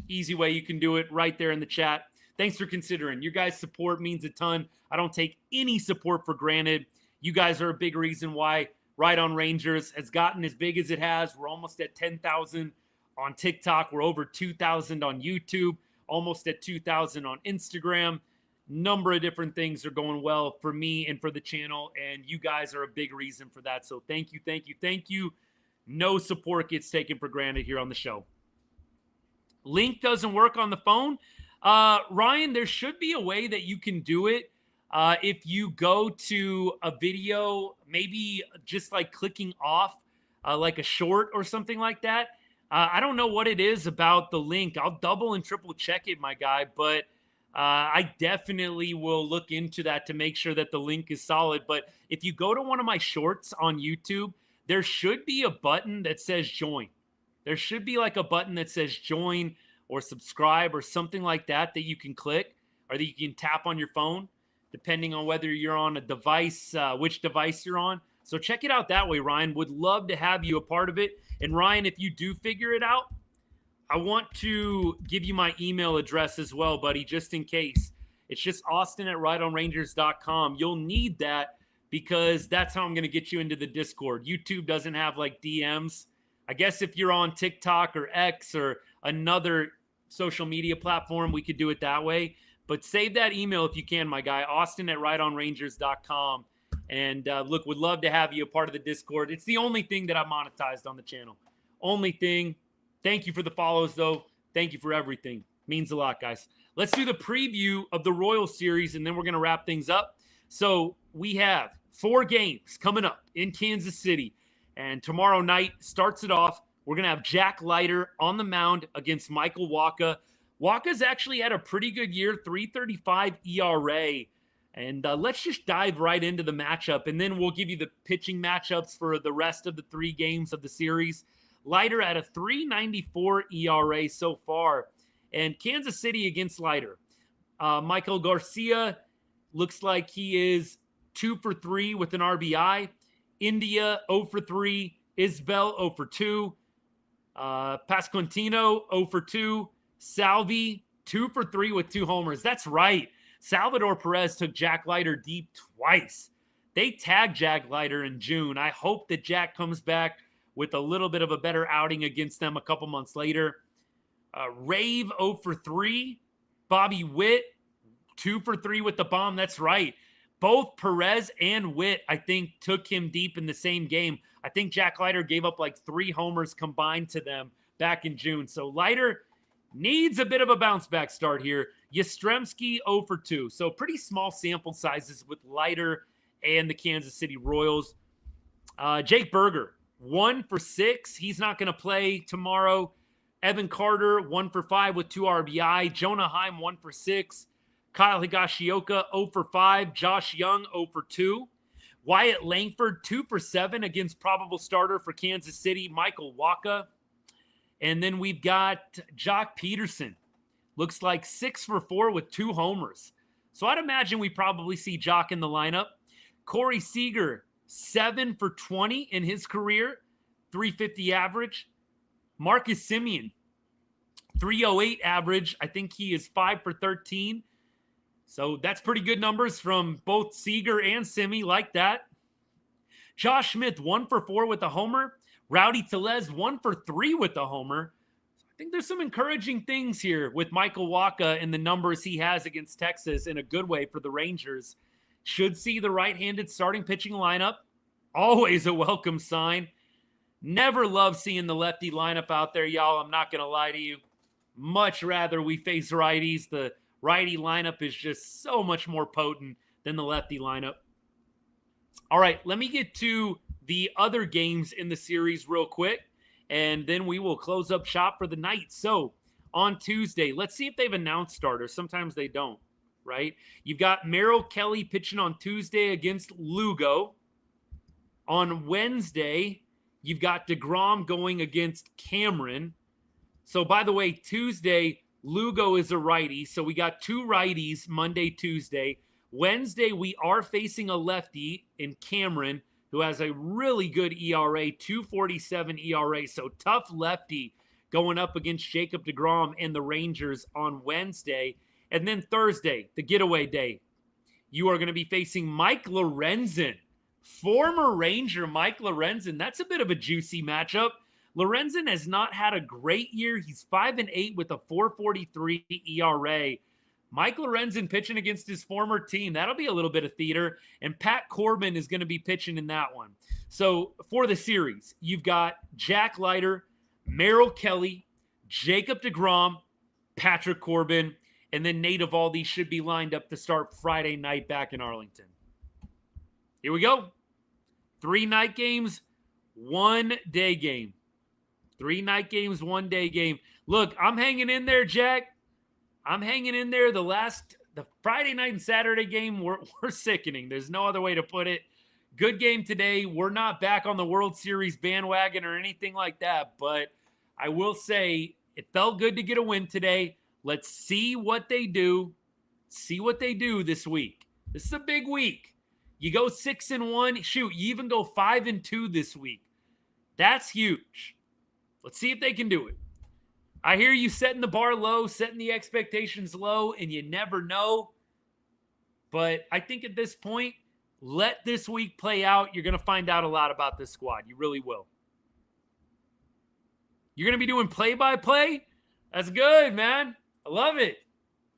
easy way you can do it right there in the chat. Thanks for considering. Your guys' support means a ton. I don't take any support for granted. You guys are a big reason why Right on Rangers has gotten as big as it has. We're almost at 10,000 on TikTok. We're over 2,000 on YouTube, almost at 2,000 on Instagram. Number of different things are going well for me and for the channel, and you guys are a big reason for that. So thank you, thank you, thank you. No support gets taken for granted here on the show. Link doesn't work on the phone. Ryan, there should be a way that you can do it. If you go to a video, maybe just like clicking off like a short or something like that. I don't know what it is about the link. I'll double and triple check it, my guy, but I definitely will look into that to make sure that the link is solid. But if you go to one of my shorts on YouTube, there should be a button that says join. There should be like a button that says join or subscribe or something like that that you can click or that you can tap on your phone, depending on whether you're on a device, which device you're on. So check it out that way, Ryan. Would love to have you a part of it. And Ryan, if you do figure it out, I want to give you my email address as well, buddy, just in case. It's just austin@rightonrangers.com. You'll need that because that's how I'm going to get you into the Discord. YouTube doesn't have like DMs. I guess if you're on TikTok or X or another social media platform, we could do it that way. But save that email if you can, my guy, austin@rightonrangers.com. And look, would love to have you a part of the Discord. It's the only thing that I monetized on the channel. Only thing. Thank you for the follows, though. Thank you for everything. Means a lot, guys. Let's do the preview of the Royals series, and then we're going to wrap things up. So we have 4 games coming up in Kansas City. And tomorrow night starts it off. We're going to have Jack Leiter on the mound against Michael Wacha. Wacha's actually had a pretty good year, 3.35 ERA. And let's just dive right into the matchup, and then we'll give you the pitching matchups for the rest of the 3 games of the series. Leiter at a 3.94 ERA so far. And Kansas City against Leiter. Michael Garcia looks like he is 2 for 3 with an RBI. India 0 for 3. Isbell 0 for 2. Pasquantino 0 for 2. Salvi 2 for 3 with 2 homers. That's right. Salvador Perez took Jack Leiter deep twice. They tagged Jack Leiter in June. I hope that Jack comes back with a little bit of a better outing against them a couple months later. Rave 0 for 3. Bobby Witt 2 for 3 with the bomb. That's right. Both Perez and Witt, I think, took him deep in the same game. I think Jack Leiter gave up like 3 homers combined to them back in June. So Leiter needs a bit of a bounce back start here. Yastrzemski 0 for 2. So pretty small sample sizes with Leiter and the Kansas City Royals. Jake Berger, 1 for 6. He's not going to play tomorrow. Evan Carter, 1 for 5 with 2 RBI. Jonah Heim, 1 for 6. Kyle Higashioka, 0 for 5. Josh Jung, 0 for 2. Wyatt Langford, 2 for 7 against probable starter for Kansas City, Michael Wacha. And then we've got Jock Peterson. Looks like 6 for 4 with 2 homers. So I'd imagine we probably see Jock in the lineup. Corey Seager, 7 for 20 in his career, 350 average. Marcus Semien, 308 average. I think he is 5 for 13. So that's pretty good numbers from both Seager and Semien, like that. Josh Smith, 1 for 4 with a homer. Rowdy Tellez, 1 for 3 with a homer. I think there's some encouraging things here with Michael Wacha and the numbers he has against Texas in a good way for the Rangers. Should see the right-handed starting pitching lineup. Always a welcome sign. Never love seeing the lefty lineup out there, y'all. I'm not going to lie to you. Much rather we face righties. The righty lineup is just so much more potent than the lefty lineup. All right, let me get to the other games in the series real quick, and then we will close up shop for the night. So on Tuesday, let's see if they've announced starters. Sometimes they don't, right? You've got Merrill Kelly pitching on Tuesday against Lugo. On Wednesday, you've got DeGrom going against Cameron. So by the way, Tuesday, Lugo is a righty. So we got 2 righties Monday, Tuesday. Wednesday, we are facing a lefty in Cameron who has a really good ERA, 2.47 ERA. So tough lefty going up against Jacob DeGrom and the Rangers on Wednesday. And then Thursday, the getaway day, you are going to be facing Mike Lorenzen, former Ranger Mike Lorenzen. That's a bit of a juicy matchup. Lorenzen has not had a great year. He's 5-8 with a 4.43 ERA. Mike Lorenzen pitching against his former team. That'll be a little bit of theater. And Pat Corbin is going to be pitching in that one. So for the series, you've got Jack Leiter, Merrill Kelly, Jacob DeGrom, Patrick Corbin, and then Nate Eovaldi should be lined up to start Friday night back in Arlington. Here we go. 3 night games, 1 day game. 3 night games, 1 day game. Look, I'm hanging in there, Jack. I'm hanging in there. The Friday night and Saturday game were sickening. There's no other way to put it. Good game today. We're not back on the World Series bandwagon or anything like that, but I will say it felt good to get a win today. Let's see what they do. See what they do this week. This is a big week. You go 6-1. Shoot, you even go 5-2 this week. That's huge. Let's see if they can do it. I hear you setting the bar low, setting the expectations low, and you never know. But I think at this point, let this week play out. You're going to find out a lot about this squad. You really will. You're going to be doing play-by-play? That's good, man. I love it.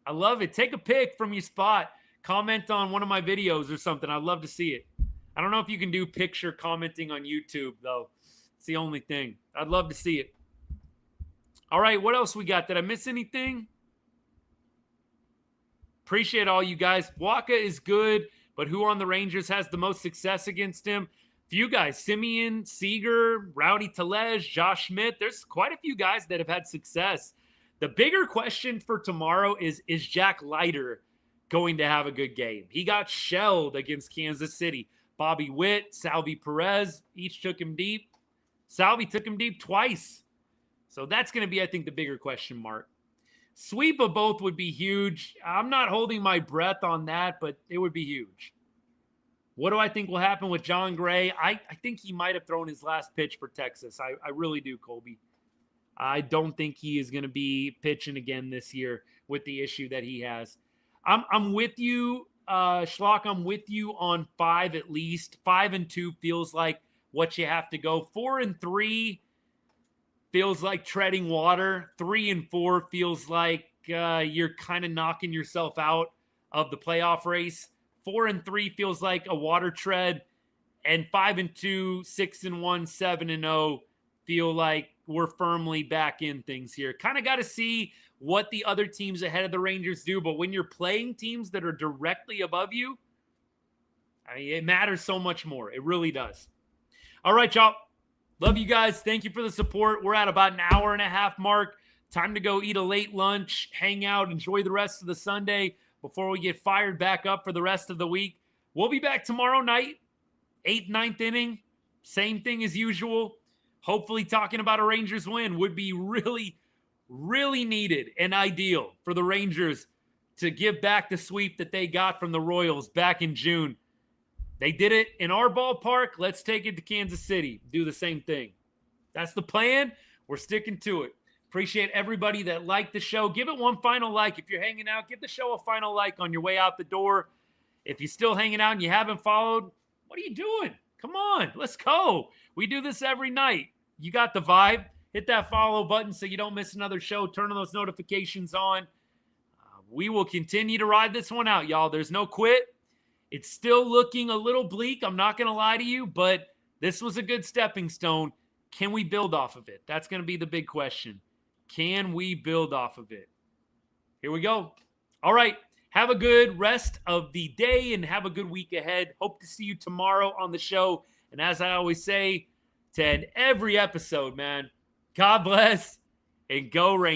I love it. Take a pic from your spot. Comment on one of my videos or something. I'd love to see it. I don't know if you can do picture commenting on YouTube, though. It's the only thing. I'd love to see it. All right, what else we got? Did I miss anything? Appreciate all you guys. Wacha is good, but who on the Rangers has the most success against him? Few guys. Semien, Seager, Rowdy Tellez, Josh Smith. There's quite a few guys that have had success. The bigger question for tomorrow is Jack Leiter going to have a good game? He got shelled against Kansas City. Bobby Witt, Salvi Perez, each took him deep. Salvi took him deep twice. So that's going to be, I think, the bigger question mark. Sweep of both would be huge. I'm not holding my breath on that, but it would be huge. What do I think will happen with John Gray? I think he might have thrown his last pitch for Texas. I really do, Colby. I don't think he is going to be pitching again this year with the issue that he has. I'm with you, Schlock. I'm with you on 5 at least. 5-2 feels like what you have to go. 4-3 feels like treading water. 3-4 feels like you're kind of knocking yourself out of the playoff race. 4-3 feels like a water tread, and 5-2, 6-1, 7-0 feel like we're firmly back in things here. Kind of got to see what the other teams ahead of the Rangers do, but when you're playing teams that are directly above you, I mean, it matters so much more. It really does. All right, y'all. Love you guys. Thank you for the support. We're at about an hour and a half mark. Time to go eat a late lunch, hang out, enjoy the rest of the Sunday before we get fired back up for the rest of the week. We'll be back tomorrow night, 8th, 9th inning. Same thing as usual. Hopefully talking about a Rangers win would be really, really needed and ideal for the Rangers to give back the sweep that they got from the Royals back in June. They did it in our ballpark. Let's take it to Kansas City. Do the same thing. That's the plan. We're sticking to it. Appreciate everybody that liked the show. Give it one final like. If you're hanging out, give the show a final like on your way out the door. If you're still hanging out and you haven't followed, what are you doing? Come on, let's go. We do this every night. You got the vibe. Hit that follow button so you don't miss another show. Turn those notifications on. We will continue to ride this one out, y'all. There's no quit. It's still looking a little bleak. I'm not going to lie to you, but this was a good stepping stone. Can we build off of it? That's going to be the big question. Can we build off of it? Here we go. All right. Have a good rest of the day and have a good week ahead. Hope to see you tomorrow on the show. And as I always say to end every episode, man, God bless and go Rangers.